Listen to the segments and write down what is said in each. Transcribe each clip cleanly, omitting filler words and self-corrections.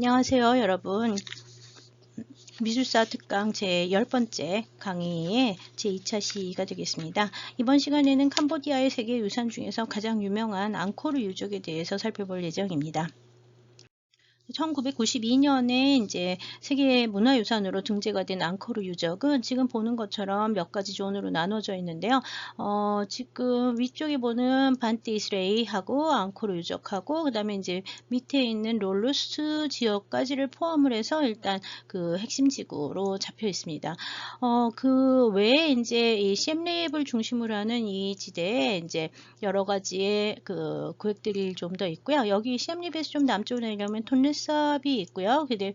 안녕하세요, 여러분. 미술사 특강 제 10번째 강의의 제 2차 시가 되겠습니다. 이번 시간에는 캄보디아의 세계유산 중에서 가장 유명한 앙코르 유적에 대해서 살펴볼 예정입니다. 1992년에 이제 세계 문화유산으로 등재가 된 앙코르 유적은 지금 보는 것처럼 몇 가지 존으로 나눠져 있는데요. 지금 위쪽에 보는 반테 이스레이하고 앙코르 유적하고 그다음에 이제 밑에 있는 롤루스 지역까지를 포함을 해서 일단 그 핵심 지구로 잡혀 있습니다. 그 외에 이제 이 셴리앱을 중심으로 하는 이 지대에 이제 여러 가지의 그 구역들이 좀 더 있고요. 여기 셴리앱에서 좀 남쪽으로 내려면 톤레삽이 있고요. 근데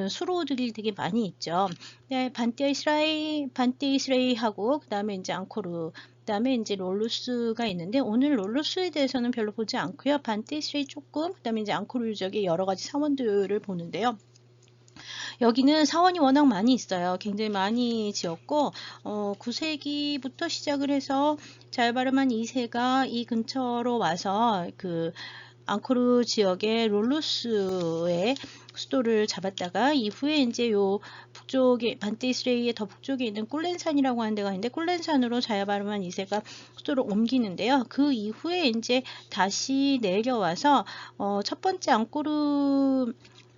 수로들이 되게 많이 있죠. 네, 반테 이스라이하고 그다음에 이제 앙코르 그다음에 이제 롤루스가 있는데 오늘 롤루스에 대해서는 별로 보지 않고요. 반테 이스라이 조금 그다음에 이제 앙코르 유적의 여러 가지 사원들을 보는데요. 여기는 사원이 워낙 많이 있어요. 굉장히 많이 지었고 9세기부터 시작을 해서 자유바르만 2세가 이 근처로 와서 그 앙코르 지역의 롤루스의 수도를 잡았다가 이후에 이제 요 북쪽에 반테 이스레이의 더 북쪽에 있는 꿀렌산이라고 하는 데가 있는데 꿀렌산으로 자야바르만 2세가 수도를 옮기는데요. 그 이후에 이제 다시 내려와서 첫 번째 앙코르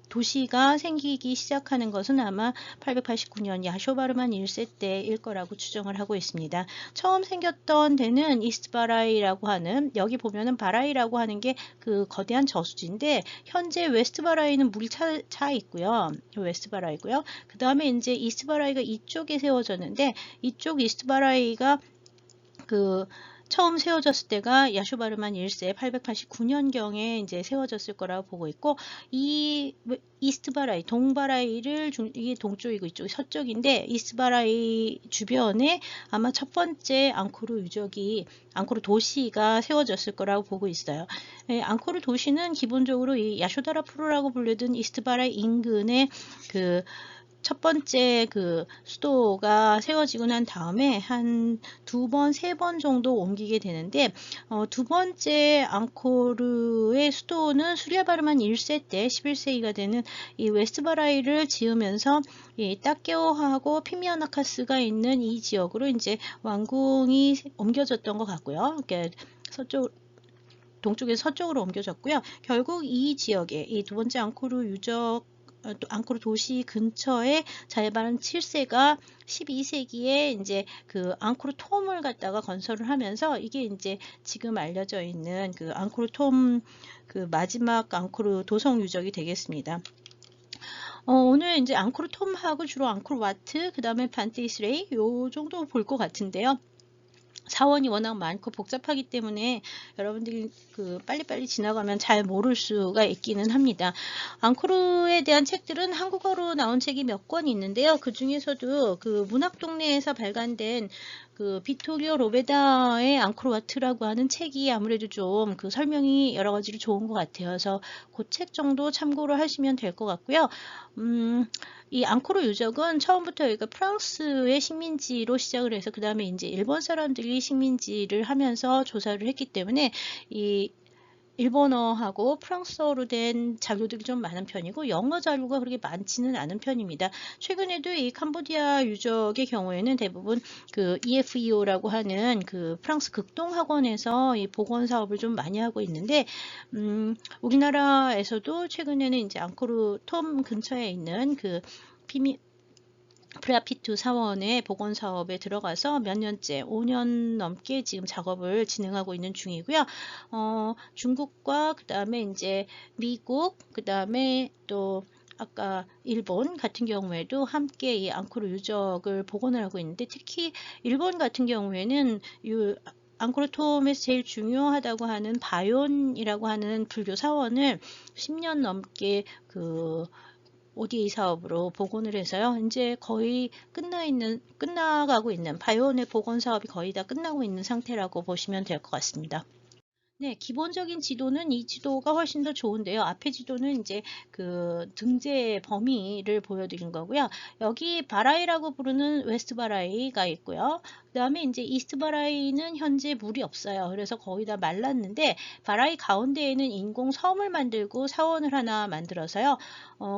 도시가 생기기 시작하는 것은 아마 889년 야쇼바르만 1세 때일 거라고 추정을 하고 있습니다. 처음 생겼던 데는 이스트바라이라고 하는 여기 보면은 바라이라고 하는 게 그 거대한 저수지인데 현재 웨스트바라이는 물이 차 있고요. 웨스트바라이고요. 그 다음에 이제 이스트바라이가 이쪽에 세워졌는데 이쪽 이스트바라이가 그 처음 세워졌을 때가 야쇼바르만 1세 889년경에 이제 세워졌을 거라고 보고 있고 이 이스트바라이, 동바라이를 이게 동쪽이고 이쪽이 서쪽인데 이스트바라이 주변에 아마 첫 번째 앙코르 유적이 앙코르 도시가 세워졌을 거라고 보고 있어요. 앙코르 도시는 기본적으로 이 야쇼다라푸르라고 불리던 이스트바라이 인근의 그 첫 번째 그 수도가 세워지고 난 다음에 한 2번, 3번 정도 옮기게 되는데 두 번째 앙코르의 수도는 수리아바르만 1세 때 11세기가 되는 이 웨스트바라이를 지으면서 이 따케오하고 피미아나카스가 있는 이 지역으로 이제 왕궁이 옮겨졌던 것 같고요. 그러니까 동쪽에서 서쪽으로 옮겨졌고요. 결국 이 지역에 이 두 번째 앙코르 유적 앙코르 도시 근처에 자야바르만 7세가 12세기에 이제 그 앙코르 톰을 갖다가 건설을 하면서 이게 이제 지금 알려져 있는 그 앙코르 톰 그 마지막 앙코르 도성 유적이 되겠습니다. 오늘 이제 앙코르 톰하고 주로 앙코르 와트 그 다음에 반테 이스레이 요 정도 볼 것 같은데요. 사원이 워낙 많고 복잡하기 때문에 여러분들이 그 빨리빨리 지나가면 잘 모를 수가 있기는 합니다. 앙코르에 대한 책들은 한국어로 나온 책이 몇 권 있는데요. 그 중에서도 그 문학동네에서 발간된 그 비토리오 로베다의 앙코르 와트라고 하는 책이 아무래도 좀 그 설명이 여러 가지로 좋은 것 같아요. 그래서 그 책 정도 참고를 하시면 될 것 같고요. 이 앙코르 유적은 처음부터 여기가 프랑스의 식민지로 시작을 해서 그 다음에 이제 일본 사람들이 식민지를 하면서 조사를 했기 때문에 이 일본어하고 프랑스어로 된 자료들이 좀 많은 편이고 영어 자료가 그렇게 많지는 않은 편입니다. 최근에도 이 캄보디아 유적의 경우에는 대부분 그 EFEO라고 하는 그 프랑스 극동학원에서 이 복원 사업을 좀 많이 하고 있는데 우리나라에서도 최근에는 이제 앙코르 톰 근처에 있는 그 프라피투 사원의 복원 사업에 들어가서 몇 년째, 5년 넘게 지금 작업을 진행하고 있는 중이고요. 중국과 그 다음에 이제 미국, 그 다음에 또 아까 일본 같은 경우에도 함께 이 앙코르 유적을 복원을 하고 있는데 특히 일본 같은 경우에는 앙코르 톰에서 제일 중요하다고 하는 바욘이라고 하는 불교 사원을 10년 넘게 그 ODA 사업으로 복원을 해서요. 이제 거의 끝나가고 있는 바이온의 복원 사업이 거의 다 끝나고 있는 상태라고 보시면 될 것 같습니다. 네, 기본적인 지도는 이 지도가 훨씬 더 좋은데요. 앞에 지도는 이제 그 등재 범위를 보여드린 거고요. 여기 바라이라고 부르는 웨스트 바라이가 있고요. 그 다음에 이제 이스트 바라이는 현재 물이 없어요. 그래서 거의 다 말랐는데 바라이 가운데에는 인공 섬을 만들고 사원을 하나 만들어서요.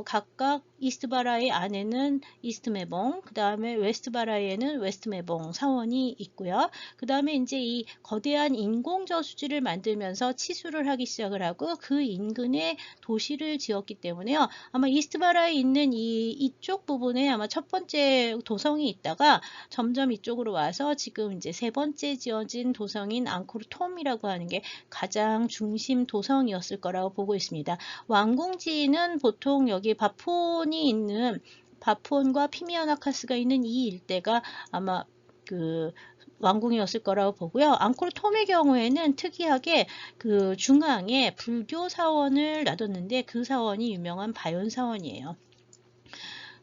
각각 이스트 바라이 안에는 이스트 매봉, 그 다음에 웨스트 바라이에는 웨스트 매봉 사원이 있고요. 그 다음에 이제 이 거대한 인공 저수지를 만들면서 치수를 하기 시작을 하고 그 인근에 도시를 지었기 때문에요. 아마 이스트바라에 있는 이쪽 부분에 아마 첫 번째 도성이 있다가 점점 이쪽으로 와서 지금 이제 세 번째 지어진 도성인 앙코르톰이라고 하는 게 가장 중심 도성이었을 거라고 보고 있습니다. 왕궁지는 보통 여기 바폰이 있는 바폰과 피미아나카스가 있는 이 일대가 아마 그 왕궁이었을 거라고 보고요. 앙코르톰의 경우에는 특이하게 그 중앙에 불교 사원을 놔뒀는데 그 사원이 유명한 바yon 사원이에요.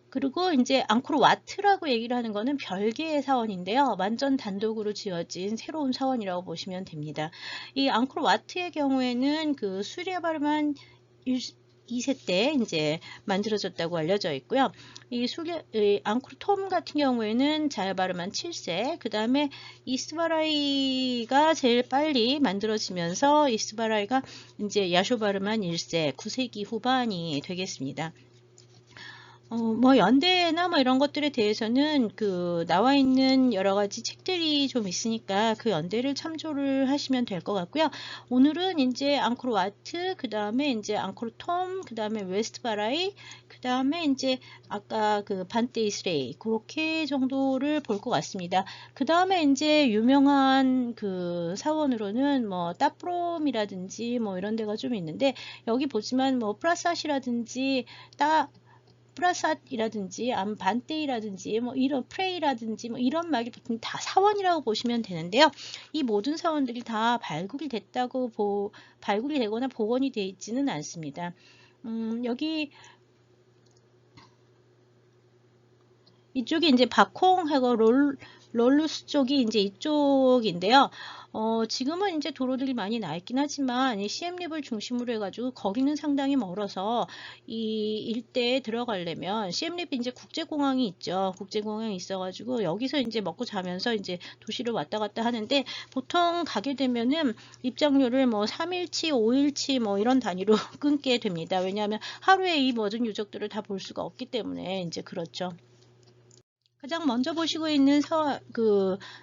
그리고 이제 앙코르와트라고 얘기를 하는 거는 별개의 사원인데요. 완전 단독으로 지어진 새로운 사원이라고 보시면 됩니다. 이 앙코르와트의 경우에는 그 수리아바르만 2세 때 이제 만들어졌다고 알려져 있고요. 이 앙코르톰 같은 경우에는 자야바르만 7세, 그 다음에 이스바라이가 제일 빨리 만들어지면서 이스바라이가 이제 야쇼바르만 1세, 9세기 후반이 되겠습니다. 뭐 연대나 뭐 이런 것들에 대해서는 그 나와 있는 여러 가지 책들이 좀 있으니까 그 연대를 참조를 하시면 될 것 같고요. 오늘은 이제 앙코르와트, 그 다음에 이제 앙코르톰, 그 다음에 웨스트바라이, 그 다음에 이제 아까 그 반테이스레이 그렇게 정도를 볼 것 같습니다. 그 다음에 이제 유명한 그 사원으로는 뭐 따프롬이라든지 뭐 이런 데가 좀 있는데 여기 보지만 뭐 프라사시라든지 프라삿이라든지 반테이라든지 뭐 이런 프레이라든지 뭐 이런 말이 보통 다 사원이라고 보시면 되는데요. 이 모든 사원들이 다 발굴이 됐다고 발굴이 되거나 복원이 되어 있지는 않습니다. 여기 이쪽이 이제 바콩하고 롤루스 쪽이 이제 이쪽인데요. 지금은 이제 도로들이 많이 나 있긴 하지만 이 시엠립을 중심으로 해가지고 거기는 상당히 멀어서 이 일대에 들어가려면 시엠립이 이제 국제공항이 있죠. 국제공항이 있어가지고 여기서 이제 먹고 자면서 이제 도시를 왔다 갔다 하는데 보통 가게 되면은 입장료를 뭐 3일치, 5일치 뭐 이런 단위로 끊게 됩니다. 왜냐하면 하루에 이 모든 유적들을 다 볼 수가 없기 때문에 이제 그렇죠. 가장 먼저 보시고 있는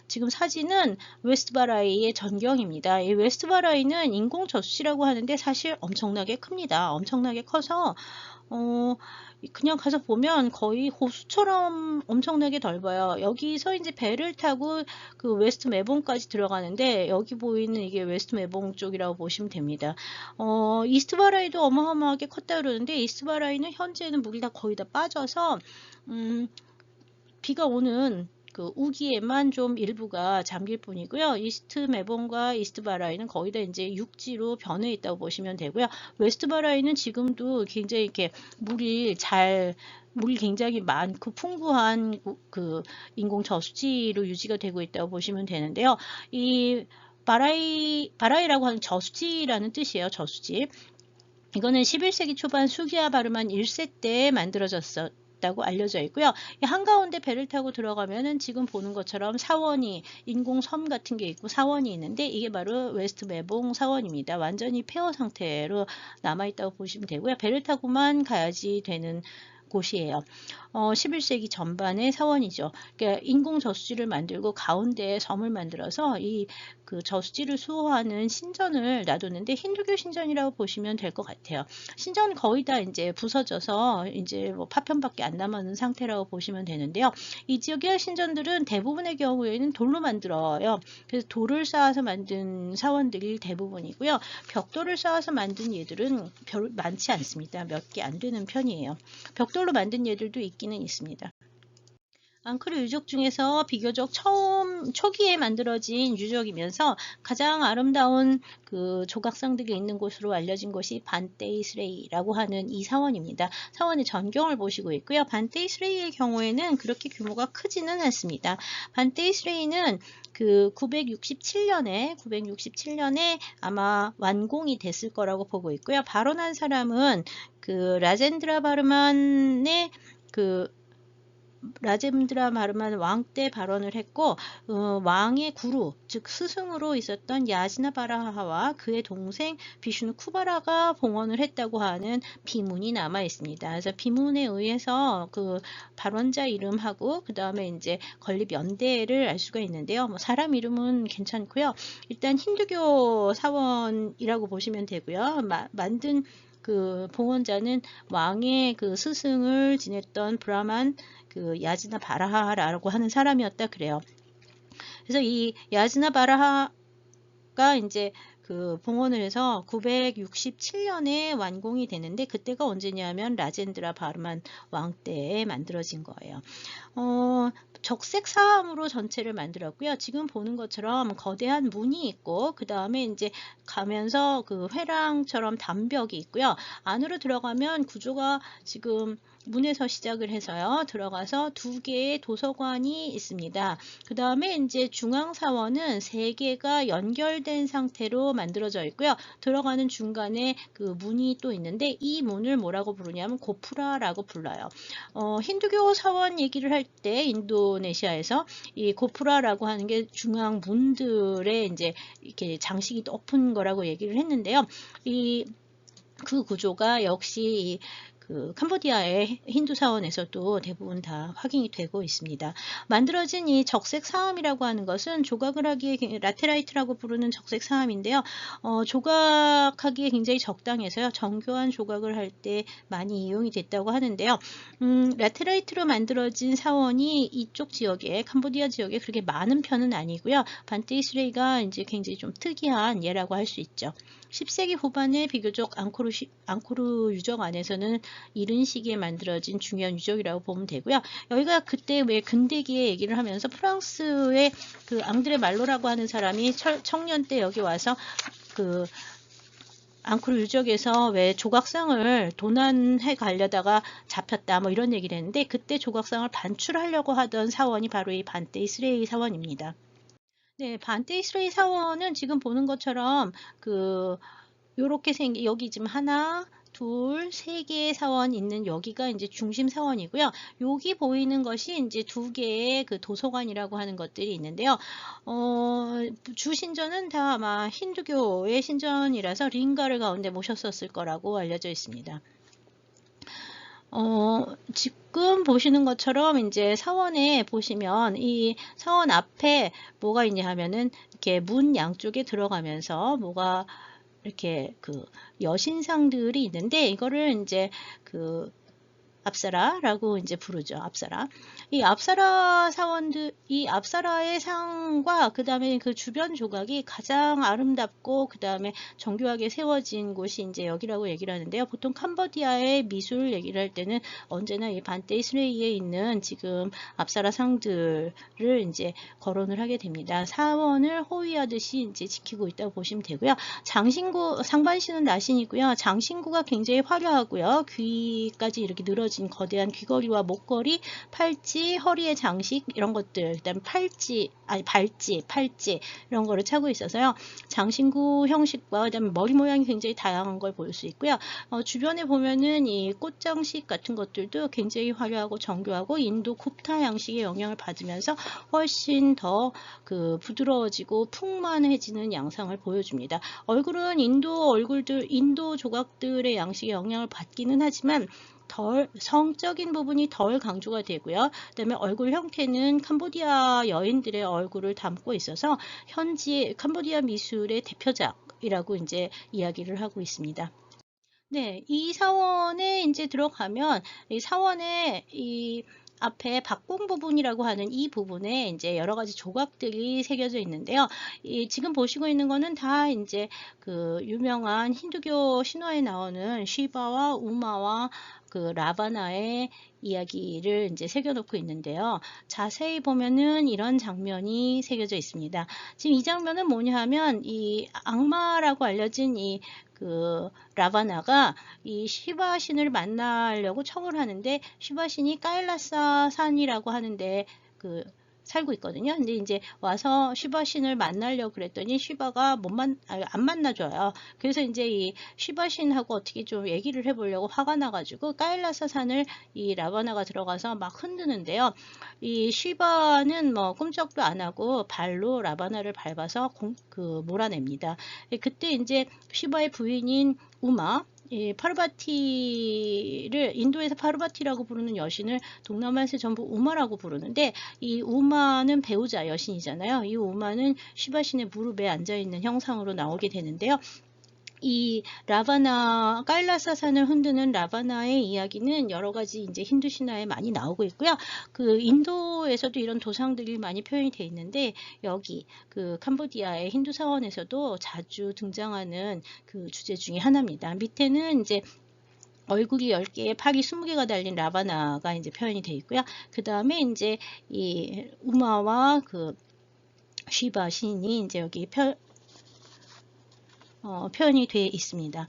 지금 사진은 웨스트바라이의 전경입니다. 이 웨스트바라이는 인공 저수지라고 하는데 사실 엄청나게 큽니다. 엄청나게 커서 그냥 가서 보면 거의 호수처럼 엄청나게 넓어요. 여기서 이제 배를 타고 그 웨스트 매봉까지 들어가는데 여기 보이는 이게 웨스트 매봉 쪽이라고 보시면 됩니다. 이스트바라이도 어마어마하게 컸다 그러는데 이스트바라이는 현재는 물이 다 거의 다 빠져서 비가 오는 그 우기에만 좀 일부가 잠길 뿐이고요. 이스트 매봉과 이스트 바라이는 거의 다 이제 육지로 변해 있다고 보시면 되고요. 웨스트 바라이는 지금도 굉장히 이렇게 물이 굉장히 많고 풍부한 그 인공 저수지로 유지가 되고 있다고 보시면 되는데요. 이 바라이라고 하는 저수지라는 뜻이에요. 저수지. 이거는 11세기 초반 수기야 바르만 1세 때 만들어졌다고 알려져 있고요. 이 한가운데 배를 타고 들어가면은 지금 보는 것처럼 사원이 인공 섬 같은 게 있고 사원이 있는데 이게 바로 웨스트 매봉 사원입니다. 완전히 폐허 상태로 남아있다고 보시면 되고요. 배를 타고만 가야지 되는 곳이에요. 11세기 전반의 사원이죠. 그러니까 인공 저수지를 만들고 가운데에 섬을 만들어서 이 그 저수지를 수호하는 신전을 놔뒀는데 힌두교 신전이라고 보시면 될 것 같아요. 신전 거의 다 이제 부서져서 이제 뭐 파편밖에 안 남은 상태라고 보시면 되는데요. 이 지역의 신전들은 대부분의 경우에는 돌로 만들어요. 그래서 돌을 쌓아서 만든 사원들이 대부분이고요. 벽돌을 쌓아서 만든 얘들은 별 많지 않습니다. 몇 개 안 되는 편이에요. 벽돌로 만든 얘들도 있기는 있습니다. 앙코르 유적 중에서 비교적 초기에 만들어진 유적이면서 가장 아름다운 그 조각상들이 있는 곳으로 알려진 곳이 반테이스레이라고 하는 이 사원입니다. 사원의 전경을 보시고 있고요. 반테이스레이의 경우에는 그렇게 규모가 크지는 않습니다. 반테이스레이는 그 967년에 아마 완공이 됐을 거라고 보고 있고요. 발원한 사람은 그 라젠드라 바르만의 라젠드라 바르만 왕 때 발원을 했고 왕의 구루 즉 스승으로 있었던 야지나 바라하와 그의 동생 비슈누 쿠바라가 봉헌을 했다고 하는 비문이 남아 있습니다. 그래서 비문에 의해서 그 발원자 이름하고 그 다음에 이제 건립 연대를 알 수가 있는데요. 뭐 사람 이름은 괜찮고요. 일단 힌두교 사원이라고 보시면 되고요. 만든 그 봉헌자는 왕의 그 스승을 지냈던 브라만 그 야지나 바라하라고 하는 사람이었다 그래요. 그래서 이 야지나 바라하가 이제 그 봉헌을 해서 967년에 완공이 되는데 그때가 언제냐면 라젠드라 바르만 왕 때에 만들어진 거예요. 적색 사암으로 전체를 만들었고요. 지금 보는 것처럼 거대한 문이 있고 그 다음에 이제 가면서 그 회랑처럼 담벽이 있고요. 안으로 들어가면 구조가 지금 문에서 시작을 해서요. 들어가서 2개의 도서관이 있습니다. 그 다음에 이제 중앙사원은 3개가 연결된 상태로 만들어져 있고요. 들어가는 중간에 그 문이 또 있는데 이 문을 뭐라고 부르냐면 고프라라고 불러요. 힌두교 사원 얘기를 할 때 인도네시아에서 이 고프라라고 하는 게 중앙 문들에 이제 이렇게 장식이 높은 거라고 얘기를 했는데요. 그 구조가 역시 그 캄보디아의 힌두 사원에서도 대부분 다 확인이 되고 있습니다. 만들어진 이 적색 사암이라고 하는 것은 조각을 하기에 라테라이트라고 부르는 적색 사암인데요. 조각하기에 굉장히 적당해서요. 정교한 조각을 할 때 많이 이용이 됐다고 하는데요. 라테라이트로 만들어진 사원이 이쪽 지역에 캄보디아 지역에 그렇게 많은 편은 아니고요. 반테이스레이가 이제 굉장히 좀 특이한 예라고 할 수 있죠. 10세기 후반에 비교적 앙코르 유적 안에서는 이른 시기에 만들어진 중요한 유적이라고 보면 되고요. 여기가 그때 왜 근대기의 얘기를 하면서 프랑스의 그 앙드레 말로라고 하는 사람이 청년 때 여기 와서 그 앙코르 유적에서 왜 조각상을 도난해 가려다가 잡혔다 뭐 이런 얘기를 했는데 그때 조각상을 반출하려고 하던 사원이 바로 이 반테이스레이 사원입니다. 네, 반테이스레이 사원은 지금 보는 것처럼 요렇게 생긴 여기 지금 하나, 둘, 세 개의 사원 있는 여기가 이제 중심 사원이고요. 여기 보이는 것이 이제 2개의 그 도서관이라고 하는 것들이 있는데요. 주 신전은 다 아마 힌두교의 신전이라서 링가를 가운데 모셨었을 거라고 알려져 있습니다. 지금 보시는 것처럼 이제 사원에 보시면 이 사원 앞에 뭐가 있냐 하면은 이렇게 문 양쪽에 들어가면서 뭐가 이렇게 그 여신상들이 있는데 이거를 이제 그 앞사라라고 이제 부르죠. 앞사라. 이 앞사라 사원들, 이 앞사라의 상과 그 다음에 그 주변 조각이 가장 아름답고 그 다음에 정교하게 세워진 곳이 이제 여기라고 얘기를 하는데요. 보통 캄보디아의 미술 얘기를 할 때는 언제나 이 반테이스레이에 있는 지금 앞사라 상들을 이제 거론을 하게 됩니다. 사원을 호위하듯이 이제 지키고 있다고 보시면 되고요. 상반신은 나신이고요. 장신구가 굉장히 화려하고요. 귀까지 이렇게 늘어진 거대한 귀걸이와 목걸이, 팔찌, 허리에 장식 이런 것들, 그다음 팔찌 이런 거를 차고 있어서요. 장신구 형식과 그다음에 머리 모양이 굉장히 다양한 걸 볼 수 있고요. 주변에 보면은 이 꽃장식 같은 것들도 굉장히 화려하고 정교하고 인도 굽타 양식의 영향을 받으면서 훨씬 더 그 부드러워지고 풍만해지는 양상을 보여줍니다. 얼굴은 인도 조각들의 양식의 영향을 받기는 하지만 덜 성적인 부분이 덜 강조가 되고요. 그다음에 얼굴 형태는 캄보디아 여인들의 얼굴을 담고 있어서 현지 캄보디아 미술의 대표작이라고 이제 이야기를 하고 있습니다. 네, 이 사원에 이제 들어가면 이 사원에 이 앞에 박봉 부분이라고 하는 이 부분에 이제 여러 가지 조각들이 새겨져 있는데요. 지금 보시고 있는 거는 다 이제 그 유명한 힌두교 신화에 나오는 시바와 우마와 그 라바나의 이야기를 이제 새겨놓고 있는데요. 자세히 보면은 이런 장면이 새겨져 있습니다. 지금 이 장면은 뭐냐 하면 이 악마라고 알려진 이 그 라바나가 이 시바 신을 만나려고 청을 하는데 시바 신이 까일라사 산이라고 하는데 그 살고 있거든요. 근데 이제 와서 시바 신을 만나려고 그랬더니 시바가 안 만나줘요. 그래서 이제 이 시바 신하고 어떻게 좀 얘기를 해보려고 화가 나가지고 까일라사 산을 이 라바나가 들어가서 막 흔드는데요. 이 시바는 뭐 꼼짝도 안 하고 발로 라바나를 밟아서 몰아냅니다. 그때 이제 시바의 부인인 우마, 파르바티를 인도에서 파르바티라고 부르는 여신을 동남아에서 전부 우마라고 부르는데 이 우마는 배우자 여신이잖아요. 이 우마는 시바신의 무릎에 앉아있는 형상으로 나오게 되는데요. 이 라바나, 까일라사산을 흔드는 라바나의 이야기는 여러 가지 이제 힌두 신화에 많이 나오고 있고요. 그 인도에서도 이런 도상들이 많이 표현이 되어 있는데 여기 그 캄보디아의 힌두 사원에서도 자주 등장하는 그 주제 중에 하나입니다. 밑에는 이제 얼굴이 10개, 팔이 20개가 달린 라바나가 이제 표현이 되어 있고요. 그 다음에 이제 이 우마와 그 쉬바 신이 이제 여기 표현이 되어 있습니다.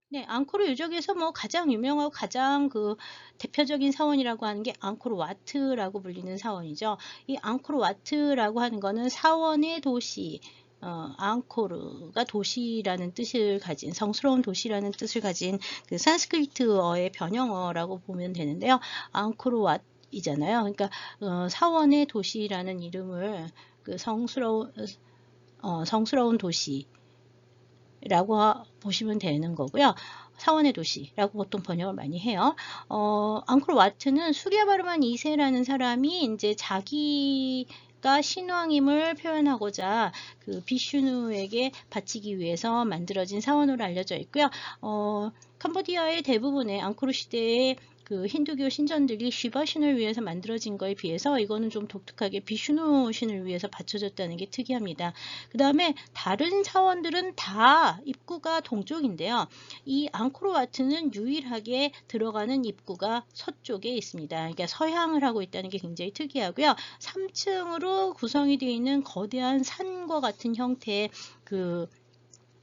네, 앙코르 유적에서 뭐 가장 유명하고 가장 그 대표적인 사원이라고 하는 게 앙코르 와트라고 불리는 사원이죠. 이 앙코르 와트라고 하는 거는 사원의 도시, 앙코르가 도시라는 뜻을 가진, 성스러운 도시라는 뜻을 가진 그 산스크리트어의 변형어라고 보면 되는데요. 앙코르 왓이잖아요. 그러니까 사원의 도시라는 이름을 그 성스러운 도시 라고 보시면 되는 거고요. 사원의 도시라고 보통 번역을 많이 해요. 앙코르 와트는 수랴바르만 2세라는 사람이 이제 자기가 신왕임을 표현하고자 그 비슈누에게 바치기 위해서 만들어진 사원으로 알려져 있고요. 캄보디아의 대부분의 앙코르 시대의 그 힌두교 신전들이 쉬바 신을 위해서 만들어진 거에 비해서 이거는 좀 독특하게 비슈누 신을 위해서 받쳐졌다는 게 특이합니다. 그 다음에 다른 사원들은 다 입구가 동쪽인데요. 이 앙코르와트는 유일하게 들어가는 입구가 서쪽에 있습니다. 그러니까 서향을 하고 있다는 게 굉장히 특이하고요. 3층으로 구성이 되어 있는 거대한 산과 같은 형태의 그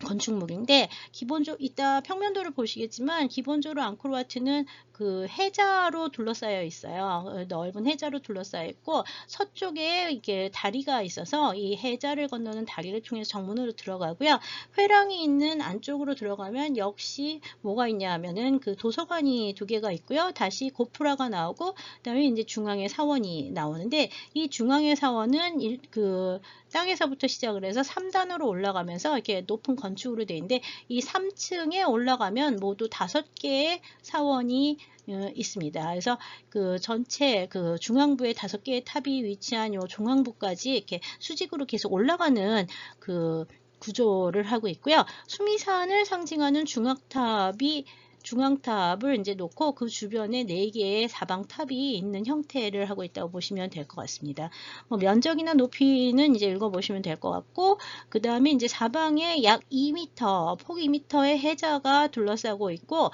건축물인데 기본적으로 이따 평면도를 보시겠지만 기본적으로 앙코르와트는 그 해자로 둘러싸여 있어요. 넓은 해자로 둘러싸여 있고 서쪽에 이게 다리가 있어서 이 해자를 건너는 다리를 통해서 정문으로 들어가고요. 회랑이 있는 안쪽으로 들어가면 역시 뭐가 있냐 하면은 그 도서관이 2개가 있고요. 다시 고프라가 나오고 그다음에 이제 중앙에 사원이 나오는데 이 중앙의 사원은 그 땅에서부터 시작을 해서 3단으로 올라가면서 이렇게 높은 건축으로 되어 있는데 이 3층에 올라가면 모두 5개의 사원이 있습니다. 그래서 그 전체 그 중앙부에 5개의 탑이 위치한 요 중앙부까지 이렇게 수직으로 계속 올라가는 그 구조를 하고 있고요. 수미산을 상징하는 중앙탑을 이제 놓고 그 주변에 4개의 사방탑이 있는 형태를 하고 있다고 보시면 될 것 같습니다. 면적이나 높이는 이제 읽어보시면 될 것 같고, 그 다음에 이제 사방에 약 2m, 폭 2m의 해자가 둘러싸고 있고,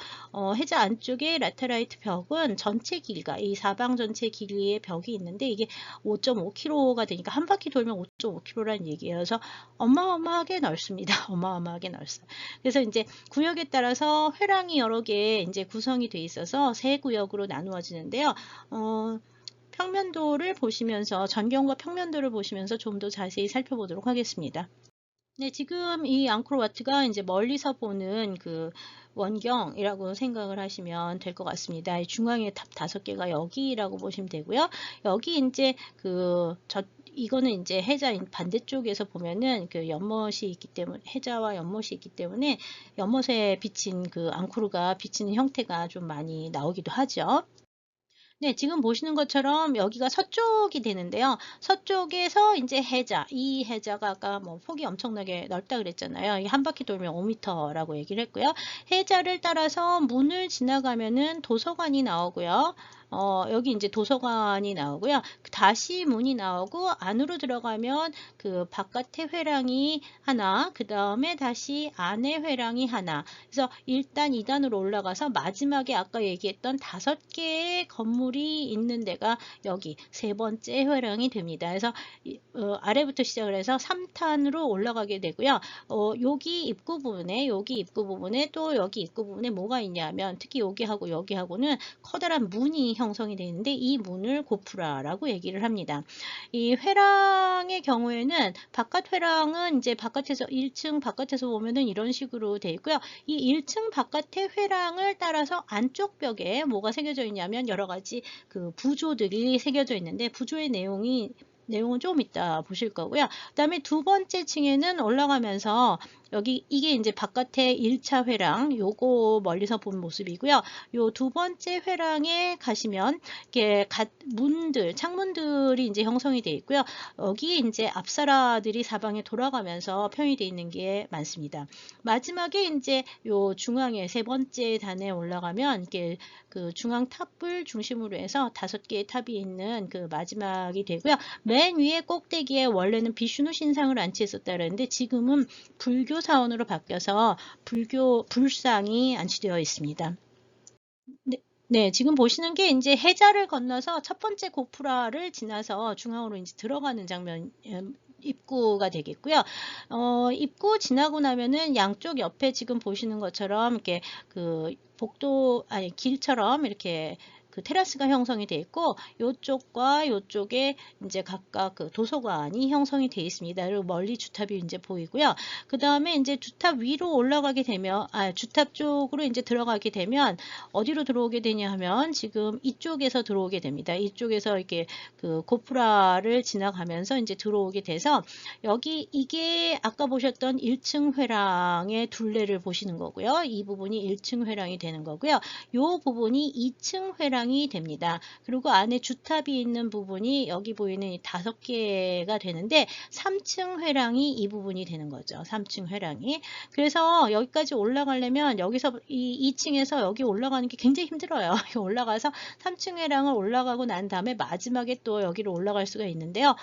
해자 안쪽에 라테라이트 벽은 전체 길이가, 이 사방 전체 길이의 벽이 있는데, 이게 5.5km가 되니까 한 바퀴 돌면 5.5km라는 얘기예요. 그래서 어마어마하게 넓습니다. 어마어마하게 넓어요. 그래서 이제 구역에 따라서 회랑이 여러 개 이제 구성이 돼 있어서 3구역으로 나누어지는데요. 평면도를 보시면서 전경과 평면도를 보시면서 좀 더 자세히 살펴보도록 하겠습니다. 네, 지금 이 앙코르와트가 이제 멀리서 보는 그 원경이라고 생각을 하시면 될 것 같습니다. 중앙에 탑 5개가 여기라고 보시면 되고요. 여기 이제 이거는 이제 해자 반대쪽에서 보면은 그 연못이 있기 때문에 해자와 연못이 있기 때문에 연못에 비친 그 앙코르가 비치는 형태가 좀 많이 나오기도 하죠. 네, 지금 보시는 것처럼 여기가 서쪽이 되는데요. 서쪽에서 이제 해자, 이 해자가 아까 뭐 폭이 엄청나게 넓다 그랬잖아요. 이 한 바퀴 돌면 5m라고 얘기를 했고요. 해자를 따라서 문을 지나가면은 도서관이 나오고요. 여기 이제 도서관이 나오고요. 다시 문이 나오고 안으로 들어가면 그 바깥에 회랑이 하나, 그 다음에 다시 안에 회랑이 하나. 그래서 1단, 2단으로 올라가서 마지막에 아까 얘기했던 5개의 건물이 있는 데가 여기 세 번째 회랑이 됩니다. 그래서 아래부터 시작을 해서 3탄으로 올라가게 되고요. 여기 입구 부분에 또 여기 입구 부분에 뭐가 있냐면 특히 여기하고 여기하고는 커다란 문이 형성이 되어 있는데 이 문을 고프라라고 얘기를 합니다. 이 회랑의 경우에는 바깥 회랑은 이제 바깥에서 1층 바깥에서 보면은 이런 식으로 되어 있고요. 이 1층 바깥의 회랑을 따라서 안쪽 벽에 뭐가 새겨져 있냐면 여러 가지 그 부조들이 새겨져 있는데 부조의 내용은 조금 이따 보실 거고요. 그 다음에 두 번째 층에는 올라가면서 여기 이게 이제 바깥에 1차 회랑 요거 멀리서 본 모습이고요. 요 두 번째 회랑에 가시면 이게 창문들이 이제 형성이 되어 있고요. 여기 이제 앞사라들이 사방에 돌아가면서 표현이 되어 있는 게 많습니다. 마지막에 이제 요 중앙에 세 번째 단에 올라가면 이게 그 중앙 탑을 중심으로 해서 5개의 탑이 있는 그 마지막이 되고요. 맨 위에 꼭대기에 원래는 비슈누 신상을 안치했었다 그랬는데 지금은 불교 사원으로 바뀌어서 불상이 안치되어 있습니다. 네, 네, 지금 보시는 게 이제 해자를 건너서 첫 번째 고프라를 지나서 중앙으로 이제 들어가는 장면, 입구가 되겠고요. 입구 지나고 나면은 양쪽 옆에 지금 보시는 것처럼 이렇게 그 길처럼 이렇게 그 테라스가 형성이 되어 있고 요쪽과 요쪽에 이제 각각 그 도서관이 형성이 되어 있습니다. 그리고 멀리 주탑이 이제 보이고요. 그 다음에 이제 주탑 위로 올라가게 되면 주탑 쪽으로 이제 들어가게 되면 어디로 들어오게 되냐 하면 지금 이쪽에서 들어오게 됩니다. 이쪽에서 이렇게 그 고프라를 지나가면서 이제 들어오게 돼서 여기 이게 아까 보셨던 1층 회랑의 둘레를 보시는 거고요. 이 부분이 1층 회랑이 되는 거고요. 이 부분이 2층 회랑이 됩니다. 그리고 안에 주탑이 있는 부분이 여기 보이는 이 5개가 되는데 3층 회랑이 이 부분이 되는 거죠. 3층 회랑이. 그래서 여기까지 올라가려면 여기서 이 2층에서 여기 올라가는 게 굉장히 힘들어요. 올라가서 3층 회랑을 올라가고 난 다음에 마지막에 또 여기로 올라갈 수가 있는데요.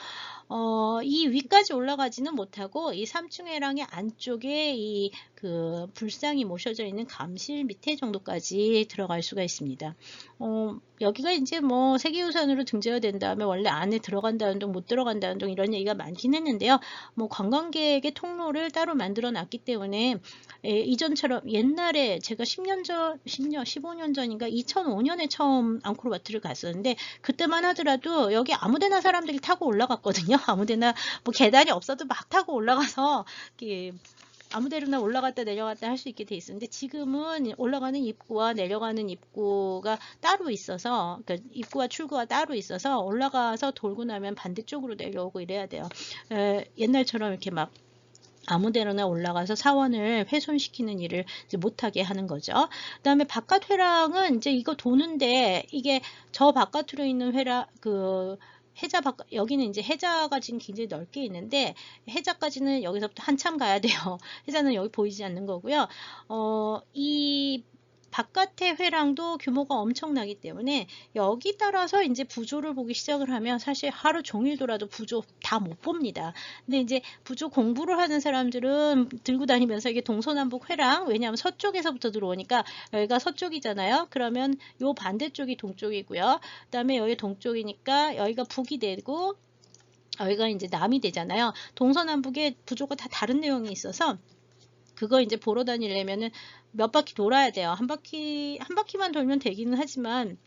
이 위까지 올라가지는 못하고 이 3층 회랑의 안쪽에 이 그 불상이 모셔져 있는 감실 밑에 정도까지 들어갈 수가 있습니다. 여기가 이제 뭐 세계유산으로 등재가 된 다음에 원래 안에 들어간다는 둥 못 들어간다는 둥 이런 얘기가 많긴 했는데요. 뭐 관광객의 통로를 따로 만들어 놨기 때문에 이전처럼 옛날에 제가 15년 전인가 2005년에 처음 앙코르와트를 갔었는데 그때만 하더라도 여기 아무데나 사람들이 타고 올라갔거든요. 아무데나 뭐 계단이 없어도 막 타고 올라가서 이렇게 아무데나 올라갔다 내려갔다 할 수 있게 돼 있었는데 지금은 올라가는 입구와 내려가는 입구가 따로 있어서 그러니까 입구와 출구가 따로 있어서 올라가서 돌고 나면 반대쪽으로 내려오고 이래야 돼요. 옛날처럼 이렇게 막 아무데나 올라가서 사원을 훼손시키는 일을 이제 못하게 하는 거죠. 그 다음에 바깥 회랑은 이제 이거 도는데 이게 저 바깥으로 있는 해자 바깥, 여기는 이제 해자가 지금 굉장히 넓게 있는데, 해자까지는 여기서부터 한참 가야 돼요. 해자는 여기 보이지 않는 거고요. 이 바깥의 회랑도 규모가 엄청나기 때문에 여기 따라서 이제 부조를 보기 시작을 하면 사실 하루 종일 돌아도 부조 다 못 봅니다. 근데 이제 부조 공부를 하는 사람들은 들고 다니면서 이게 동서남북 회랑, 왜냐하면 서쪽에서부터 들어오니까 여기가 서쪽이잖아요. 그러면 요 반대쪽이 동쪽이고요. 그 다음에 여기 동쪽이니까 여기가 북이 되고 여기가 이제 남이 되잖아요. 동서남북의 부조가 다 다른 내용이 있어서 그거 이제 보러 다니려면은 몇 바퀴 돌아야 돼요. 한 바퀴만 돌면 되기는 하지만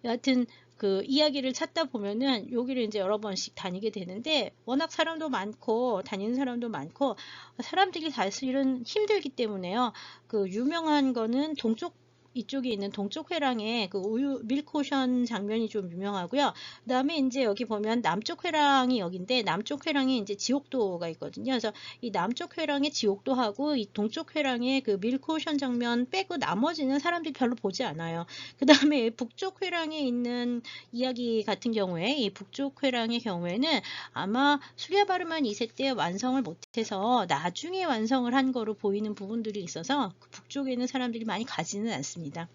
여하튼 그 이야기를 찾다 보면은 여기를 이제 여러 번씩 다니게 되는데 워낙 사람도 많고 다니는 사람도 많고 사람들이 사실은 힘들기 때문에요. 그 유명한 거는 동쪽 이쪽에 있는 동쪽 회랑의 그 우유 밀크오션 장면이 좀 유명하고요. 그다음에 이제 여기 보면 남쪽 회랑이 여기인데 남쪽 회랑에 이제 지옥도가 있거든요. 그래서 이 남쪽 회랑의 지옥도하고 이 동쪽 회랑의 그 밀크오션 장면 빼고 나머지는 사람들이 별로 보지 않아요. 그다음에 북쪽 회랑에 있는 이야기 같은 경우에 이 북쪽 회랑의 경우에는 아마 수리아바르만 2세 때 완성을 못해서 나중에 완성을 한 거로 보이는 부분들이 있어서 그 북쪽에 있는 사람들이 많이 가지는 않습니다.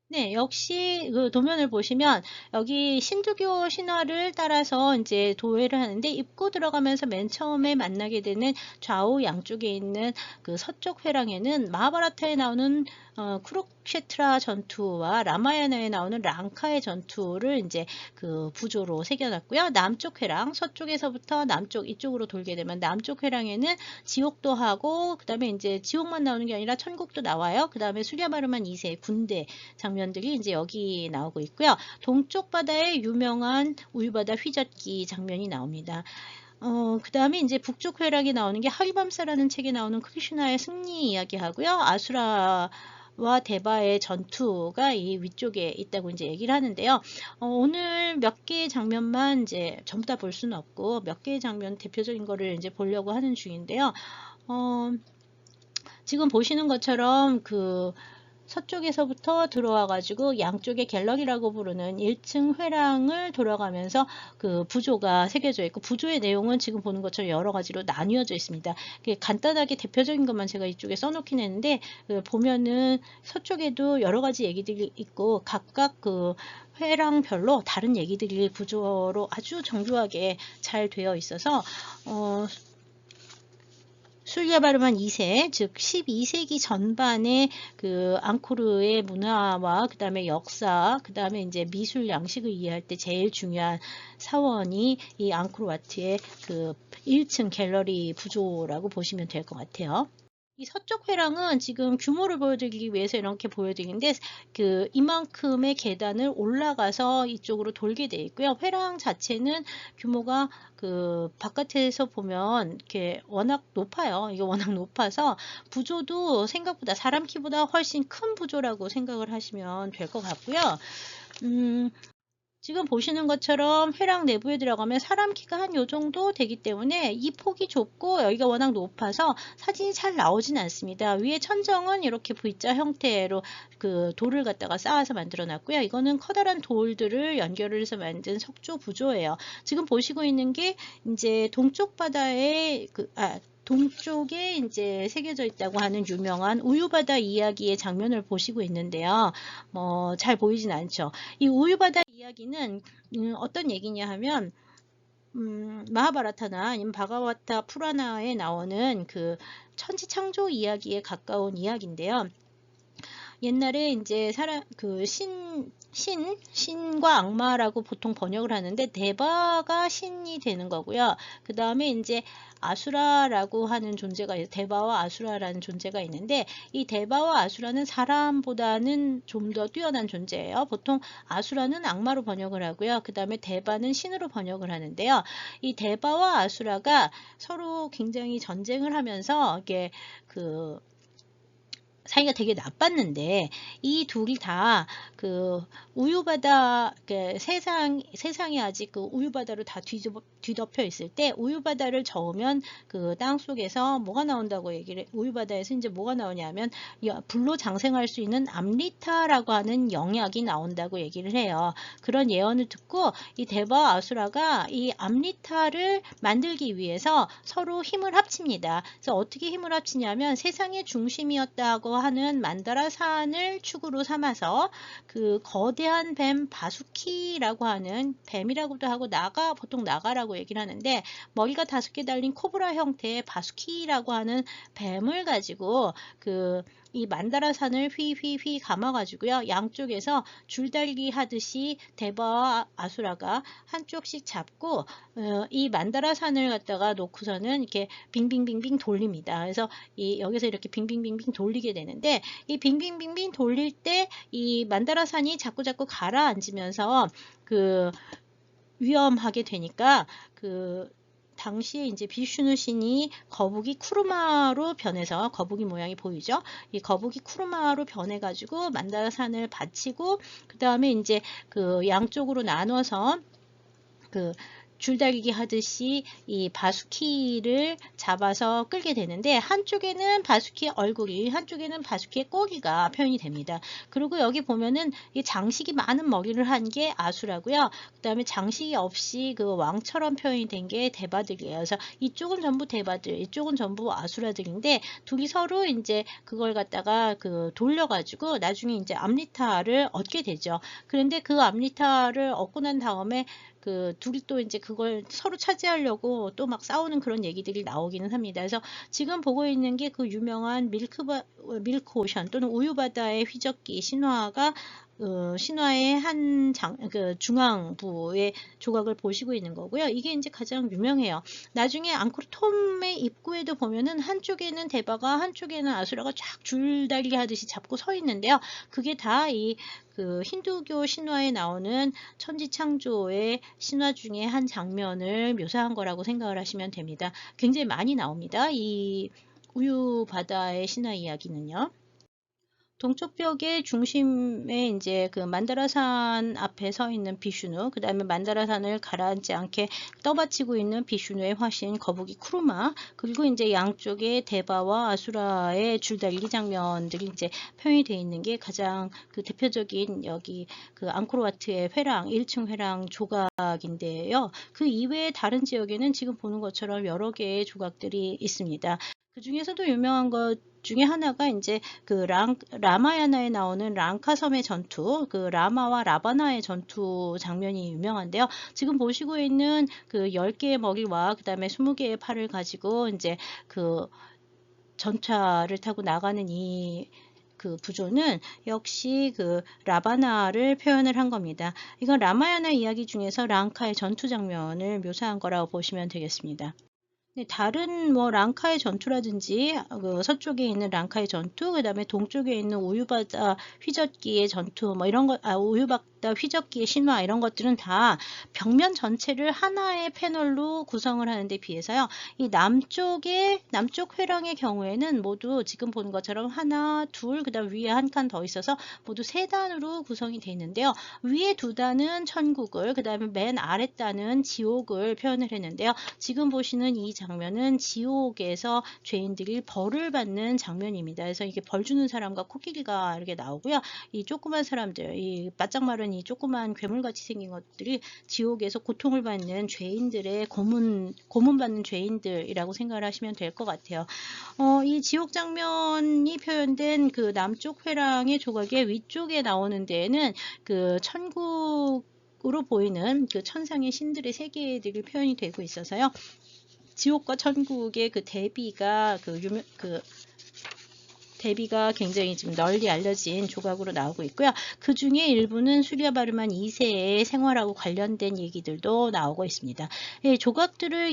네, 역시 그 도면을 보시면 여기 힌두교 신화를 따라서 이제 도회를 하는데 입구 들어가면서 맨 처음에 만나게 되는 좌우 양쪽에 있는 그 서쪽 회랑에는 마하바라타에 나오는 쿠룩셰트라 전투와 라마야나에 나오는 랑카의 전투를 이제 그 부조로 새겨놨고요. 남쪽 회랑, 서쪽에서부터 남쪽 이쪽으로 돌게 되면 남쪽 회랑에는 지옥도 하고 그다음에 이제 지옥만 나오는 게 아니라 천국도 나와요. 그다음에 수랴바르만 2세 군대 장면들이 이제 여기 나오고 있고요. 동쪽 바다에 유명한 우유바다 휘젓기 장면이 나옵니다. 그 다음에 이제 북쪽 회랑에 나오는 게 하리밤사라는 책에 나오는 크리슈나의 승리 이야기하고요. 아수라와 데바의 전투가 이 위쪽에 있다고 이제 얘기를 하는데요. 오늘 몇 개의 장면만 이제 전부 다 볼 수는 없고 몇 개의 장면 대표적인 거를 이제 보려고 하는 중인데요. 지금 보시는 것처럼 그 서쪽에서부터 들어와 가지고 양쪽에 갤러리라고 부르는 1층 회랑을 돌아가면서 그 부조가 새겨져 있고 부조의 내용은 지금 보는 것처럼 여러 가지로 나뉘어져 있습니다. 간단하게 대표적인 것만 제가 이쪽에 써놓긴 했는데 보면은 서쪽에도 여러 가지 얘기들이 있고 각각 그 회랑별로 다른 얘기들이 부조로 아주 정교하게 잘 되어 있어서 수리아바르만 2세, 즉 12세기 전반의 그 앙코르의 문화와 그 다음에 역사, 그 다음에 이제 미술 양식을 이해할 때 제일 중요한 사원이 이 앙코르와트의 그 1층 갤러리 부조라고 보시면 될 것 같아요. 이 서쪽 회랑은 지금 규모를 보여드리기 위해서 이렇게 보여드리는데 그 이만큼의 계단을 올라가서 이쪽으로 돌게 되어 있고요. 회랑 자체는 규모가 그 바깥에서 보면 이렇게 워낙 높아요. 이게 워낙 높아서 부조도 생각보다 사람 키보다 훨씬 큰 부조라고 생각을 하시면 될 것 같고요. 지금 보시는 것처럼 회랑 내부에 들어가면 사람 키가 한 요 정도 되기 때문에 이 폭이 좁고 여기가 워낙 높아서 사진이 잘 나오진 않습니다. 위에 천정은 이렇게 V자 형태로 그 돌을 갖다가 쌓아서 만들어 놨고요. 이거는 커다란 돌들을 연결을 해서 만든 석조 부조예요. 지금 보시고 있는 게 이제 동쪽 바다의 동쪽에 이제 새겨져 있다고 하는 유명한 우유바다 이야기의 장면을 보시고 있는데요. 잘 보이진 않죠. 이 우유바다 이야기는 어떤 얘기냐 하면 마하바라타나 아니면 바가와타 푸라나에 나오는 그 천지창조 이야기에 가까운 이야기인데요. 옛날에 이제 신과 악마라고 보통 번역을 하는데 데바가 신이 되는 거고요. 그 다음에 이제 아수라라고 하는 존재가 데바와 아수라라는 존재가 있는데 이 데바와 아수라는 사람보다는 좀 더 뛰어난 존재예요. 보통 아수라는 악마로 번역을 하고요. 그 다음에 데바는 신으로 번역을 하는데요. 이 데바와 아수라가 서로 굉장히 전쟁을 하면서 이게 그 사이가 되게 나빴는데 이 둘이 다 그 우유바다 세상이 아직 그 우유바다로 다 뒤덮여 있을 때 우유바다를 저으면 그 땅 속에서 뭐가 나온다고 우유바다에서 이제 뭐가 나오냐면 불로 장생할 수 있는 암리타라고 하는 영약이 나온다고 얘기를 해요. 그런 예언을 듣고 이 데바 아수라가 이 암리타를 만들기 위해서 서로 힘을 합칩니다. 그래서 어떻게 힘을 합치냐면 세상의 중심이었다고 하는 만다라 산을 축으로 삼아서 그 거대한 뱀 바수키라고 하는 뱀이라고도 하고 보통 나가라고 얘기를 하는데 머리가 5개 달린 코브라 형태의 바수키라고 하는 뱀을 가지고 이 만다라 산을 휘휘휘 감아가지고요. 양쪽에서 줄달기 하듯이 데바와 아수라가 한쪽씩 잡고 이 만다라 산을 갖다가 놓고서는 이렇게 빙빙빙빙 돌립니다. 그래서 여기서 이렇게 빙빙빙빙 돌리게 되는데 이 빙빙빙빙 돌릴 때 이 만다라 산이 자꾸자꾸 가라앉으면서 위험하게 되니까 당시에 이제 비슈누 신이 거북이 쿠르마로 변해서 거북이 모양이 보이죠? 이 거북이 쿠르마로 변해가지고 만다라산을 바치고 그 다음에 이제 그 양쪽으로 나눠서 그 줄달리기 하듯이 이 바수키를 잡아서 끌게 되는데 한쪽에는 바수키의 얼굴이 한쪽에는 바수키의 꼬리가 표현이 됩니다. 그리고 여기 보면은 이 장식이 많은 머리를 한 게 아수라고요. 그 다음에 장식이 없이 그 왕처럼 표현이 된 게 대바들이에요. 그래서 이쪽은 전부 대바들, 이쪽은 전부 아수라들인데 둘이 서로 이제 그걸 갖다가 그 돌려가지고 나중에 이제 암리타를 얻게 되죠. 그런데 그 암리타를 얻고 난 다음에 그 둘이 또 이제 그걸 서로 차지하려고 또 막 싸우는 그런 얘기들이 나오기는 합니다. 그래서 지금 보고 있는 게 그 유명한 밀크 오션 또는 우유바다의 휘젓기 신화가 신화의 한 그 중앙부의 조각을 보시고 있는 거고요. 이게 이제 가장 유명해요. 나중에 앙코르톰의 입구에도 보면은 한쪽에는 대바가 한쪽에는 아수라가 쫙 줄다리기 하듯이 잡고 서 있는데요. 그게 다 이 그 힌두교 신화에 나오는 천지창조의 신화 중에 한 장면을 묘사한 거라고 생각을 하시면 됩니다. 굉장히 많이 나옵니다. 이 우유바다의 신화 이야기는요. 동쪽 벽의 중심에 이제 그 만다라산 앞에 서 있는 비슈누, 그 다음에 만다라산을 가라앉지 않게 떠받치고 있는 비슈누의 화신 거북이 쿠르마, 그리고 이제 양쪽에 대바와 아수라의 줄달리기 장면들이 이제 표현이 되어 있는 게 가장 그 대표적인 여기 그 앙코르와트의 회랑, 1층 회랑 조각인데요. 그 이외에 다른 지역에는 지금 보는 것처럼 여러 개의 조각들이 있습니다. 그 중에서도 유명한 것 중에 하나가 이제 그 라마야나에 나오는 랑카섬의 전투, 그 라마와 라바나의 전투 장면이 유명한데요. 지금 보시고 있는 그 10개의 머리와 그 다음에 20개의 팔을 가지고 이제 그 전차를 타고 나가는 이 그 부조는 역시 그 라바나를 표현을 한 겁니다. 이건 라마야나 이야기 중에서 랑카의 전투 장면을 묘사한 거라고 보시면 되겠습니다. 네, 다른 뭐 랑카의 전투라든지 그 서쪽에 있는 랑카의 전투, 그 다음에 동쪽에 있는 우유바다 휘젓기의 전투, 뭐 이런 것, 우유바다 휘젓기의 신화 이런 것들은 다 벽면 전체를 하나의 패널로 구성을 하는 데 비해서요. 이 남쪽 회랑의 경우에는 모두 지금 보는 것처럼 하나, 둘, 그 다음 위에 한 칸 더 있어서 모두 세 단으로 구성이 되어 있는데요. 위에 두 단은 천국을, 그 다음에 맨 아래 단은 지옥을 표현을 했는데요. 지금 보시는 이 장면은 지옥에서 죄인들이 벌을 받는 장면입니다. 그래서 이게 벌 주는 사람과 코끼리가 이렇게 나오고요. 이 조그만 사람들, 이 바짝 마른 이 조그만 괴물같이 생긴 것들이 지옥에서 고통을 받는 죄인들의 고문받는 죄인들이라고 생각을 하시면 될 것 같아요. 이 지옥 장면이 표현된 그 남쪽 회랑의 조각의 위쪽에 나오는 데에는 그 천국으로 보이는 그 천상의 신들의 세계들이 표현이 되고 있어서요. 지옥과 천국의 그 대비가 대비가 굉장히 지금 널리 알려진 조각으로 나오고 있고요. 그 중에 일부는 수리아바르만 2세의 생활하고 관련된 얘기들도 나오고 있습니다. 예, 조각들을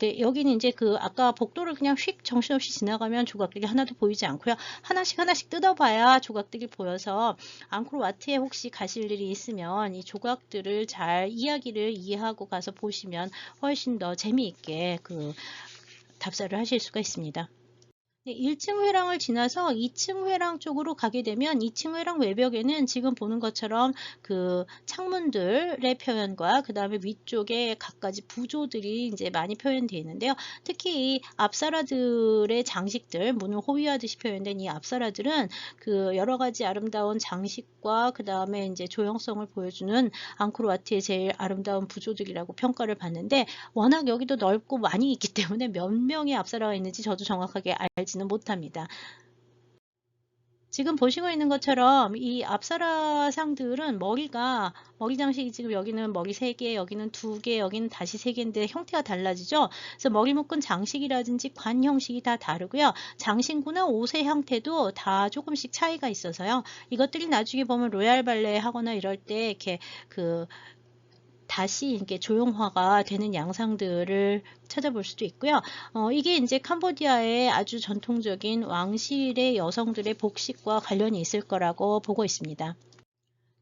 여기는 이제 그 아까 복도를 그냥 휙 정신없이 지나가면 조각들이 하나도 보이지 않고요. 하나씩 뜯어봐야 조각들이 보여서 앙코르와트에 혹시 가실 일이 있으면 이 조각들을 잘 이야기를 이해하고 가서 보시면 훨씬 더 재미있게 그 답사를 하실 수가 있습니다. 네, 1층 회랑을 지나서 2층 회랑 쪽으로 가게 되면 2층 회랑 외벽에는 지금 보는 것처럼 그 창문들의 표현과 그 다음에 위쪽에 갖가지 부조들이 이제 많이 표현되어 있는데요. 특히 이 앞사라들의 장식들, 문을 호위하듯이 표현된 이 앞사라들은 그 여러 가지 아름다운 장식과 그 다음에 이제 조형성을 보여주는 앙코르와트의 제일 아름다운 부조들이라고 평가를 받는데 워낙 여기도 넓고 많이 있기 때문에 몇 명의 앞사라가 있는지 저도 정확하게 알지는 못합니다. 지금 보시고 있는 것처럼 이 앞사라 상들은 머리 장식이 지금 여기는 머리 3개, 여기는 2개, 여기는 다시 3개인데 형태가 달라지죠. 그래서 머리 묶은 장식이라든지 관 형식이 다 다르고요. 장신구나 옷의 형태도 다 조금씩 차이가 있어서요. 이것들이 나중에 보면 로얄 발레 하거나 이럴 때 이렇게 다시 이렇게 조형화가 되는 양상들을 찾아볼 수도 있고요. 이게 이제 캄보디아의 아주 전통적인 왕실의 여성들의 복식과 관련이 있을 거라고 보고 있습니다.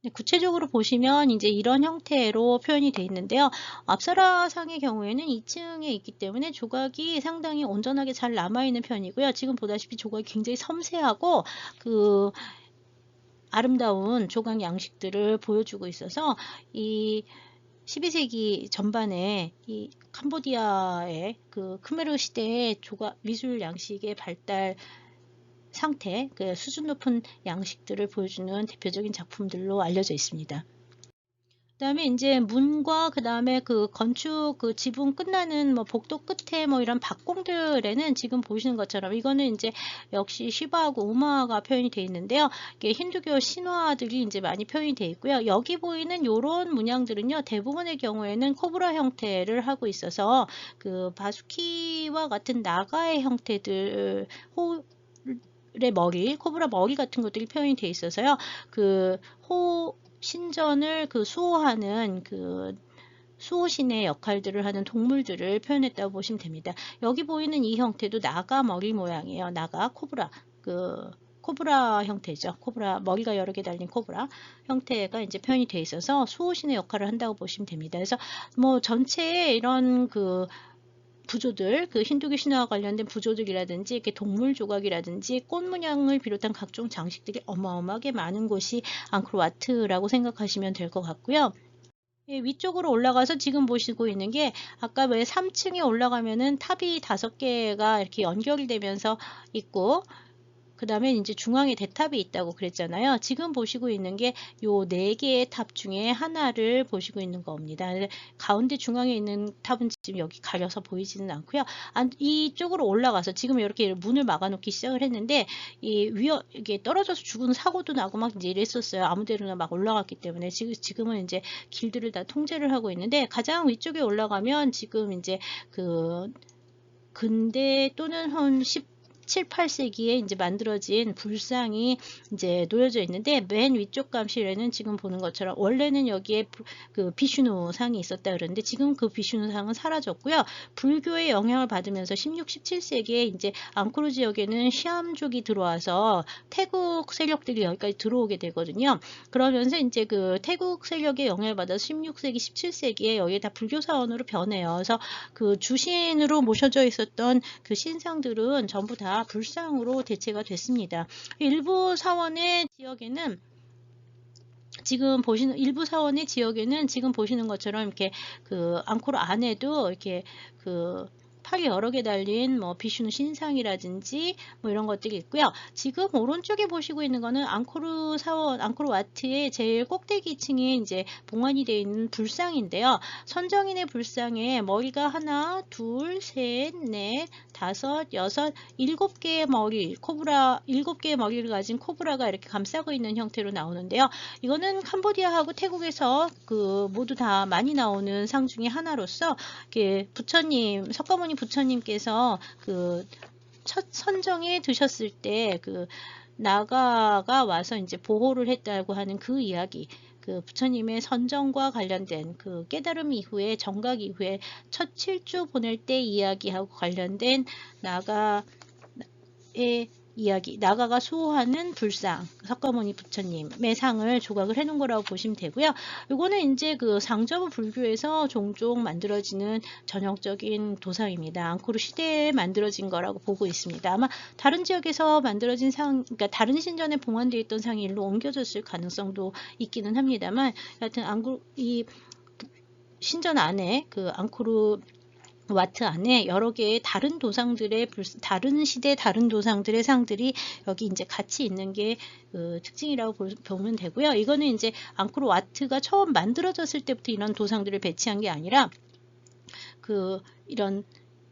네, 구체적으로 보시면 이제 이런 형태로 표현이 되어 있는데요. 앞사라상의 경우에는 2층에 있기 때문에 조각이 상당히 온전하게 잘 남아있는 편이고요. 지금 보다시피 조각이 굉장히 섬세하고 그 아름다운 조각 양식들을 보여주고 있어서 이 12세기 전반에 이 캄보디아의 그 크메르 시대의 조각 미술 양식의 발달 상태, 그 수준 높은 양식들을 보여주는 대표적인 작품들로 알려져 있습니다. 그다음에 이제 문과 그다음에 그 건축 그 지붕 끝나는 뭐 복도 끝에 뭐 이런 박공들에는 지금 보시는 것처럼 이거는 이제 역시 시바하고 우마가 표현이 되어 있는데요. 이게 힌두교 신화들이 이제 많이 표현이 되어 있고요. 여기 보이는 요런 문양들은요, 대부분의 경우에는 코브라 형태를 하고 있어서 그 바수키와 같은 나가의 형태들 의 머리, 코브라 머리 같은 것들이 표현이 되어 있어서요. 그 신전을 그 수호하는 그 수호신의 역할들을 하는 동물들을 표현했다고 보시면 됩니다. 여기 보이는 이 형태도 나가 머리 모양이에요. 나가 코브라 그 코브라 형태죠. 코브라 머리가 여러 개 달린 코브라 형태가 이제 표현이 되어 있어서 수호신의 역할을 한다고 보시면 됩니다. 그래서 뭐 전체에 이런 그 부조들, 그 힌두교 신화와 관련된 부조들이라든지 이렇게 동물 조각이라든지 꽃 문양을 비롯한 각종 장식들이 어마어마하게 많은 곳이 앙코르와트라고 생각하시면 될 것 같고요. 예, 위쪽으로 올라가서 지금 보시고 있는 게 아까 왜 3층에 올라가면은 탑이 5개가 이렇게 연결이 되면서 있고 그 다음에 이제 중앙에 대탑이 있다고 그랬잖아요. 지금 보시고 있는 게 요 4개의 탑 중에 하나를 보시고 있는 겁니다. 가운데 중앙에 있는 탑은 지금 여기 가려서 보이지는 않고요. 이쪽으로 올라가서 지금 이렇게 문을 막아놓기 시작을 했는데 이게 떨어져서 죽은 사고도 나고 막 이제 이랬었어요. 아무데나 막 올라갔기 때문에 지금은 이제 길들을 다 통제를 하고 있는데 가장 위쪽에 올라가면 지금 이제 그 근대 또는 한 7, 8세기에 이제 만들어진 불상이 이제 놓여져 있는데 맨 위쪽 감실에는 지금 보는 것처럼 원래는 여기에 그 비슈누 상이 있었다 그러는데 지금 그 비슈누 상은 사라졌고요. 불교의 영향을 받으면서 16, 17세기에 이제 앙코르 지역에는 시암족이 들어와서 태국 세력들이 여기까지 들어오게 되거든요. 그러면서 이제 그 태국 세력의 영향을 받아서 16세기, 17세기에 여기에 다 불교 사원으로 변해요. 그래서 그 주신으로 모셔져 있었던 그 신상들은 전부 다 불상으로 대체가 됐습니다. 일부 사원의 지역에는 지금 보시는 지금 보시는 것처럼 이렇게 그 앙코르 안에도 이렇게 그 팔이 여러 개 달린 뭐 비슈누 신상이라든지 뭐 이런 것들이 있고요. 지금 오른쪽에 보시고 있는 거는 앙코르 사원, 앙코르 와트의 제일 꼭대기층에 이제 봉안이 되어 있는 불상인데요. 선정인의 불상에 머리가 하나, 둘, 셋, 넷, 다섯, 여섯, 7개의 머리, 코브라 7개의 머리를 가진 코브라가 이렇게 감싸고 있는 형태로 나오는데요. 이거는 캄보디아하고 태국에서 그 모두 다 많이 나오는 상 중에 하나로서 이렇게 부처님, 석가모니 부처님께서 그 첫 선정에 드셨을 때 그 나가가 와서 이제 보호를 했다고 하는 그 이야기, 그 부처님의 선정과 관련된 그 깨달음 이후에 정각 이후에 첫 7주 보낼 때 이야기하고 관련된 나가의 이야기, 나가가 수호하는 불상, 석가모니 부처님의 상을 조각을 해놓은 거라고 보시면 되고요. 이거는 이제 그 상점 불교에서 종종 만들어지는 전형적인 도상입니다. 앙코르 시대에 만들어진 거라고 보고 있습니다. 아마 다른 지역에서 만들어진 상, 그러니까 다른 신전에 봉안되어 있던 상이 일로 옮겨졌을 가능성도 있기는 합니다만, 하여튼 이 신전 안에 그 앙코르 와트 안에 여러 개의 다른 도상들의 다른 시대 다른 도상들의 상들이 여기 이제 같이 있는 게 그 특징이라고 보면 되고요. 이거는 이제 앙코르 와트가 처음 만들어졌을 때부터 이런 도상들을 배치한 게 아니라 그 이런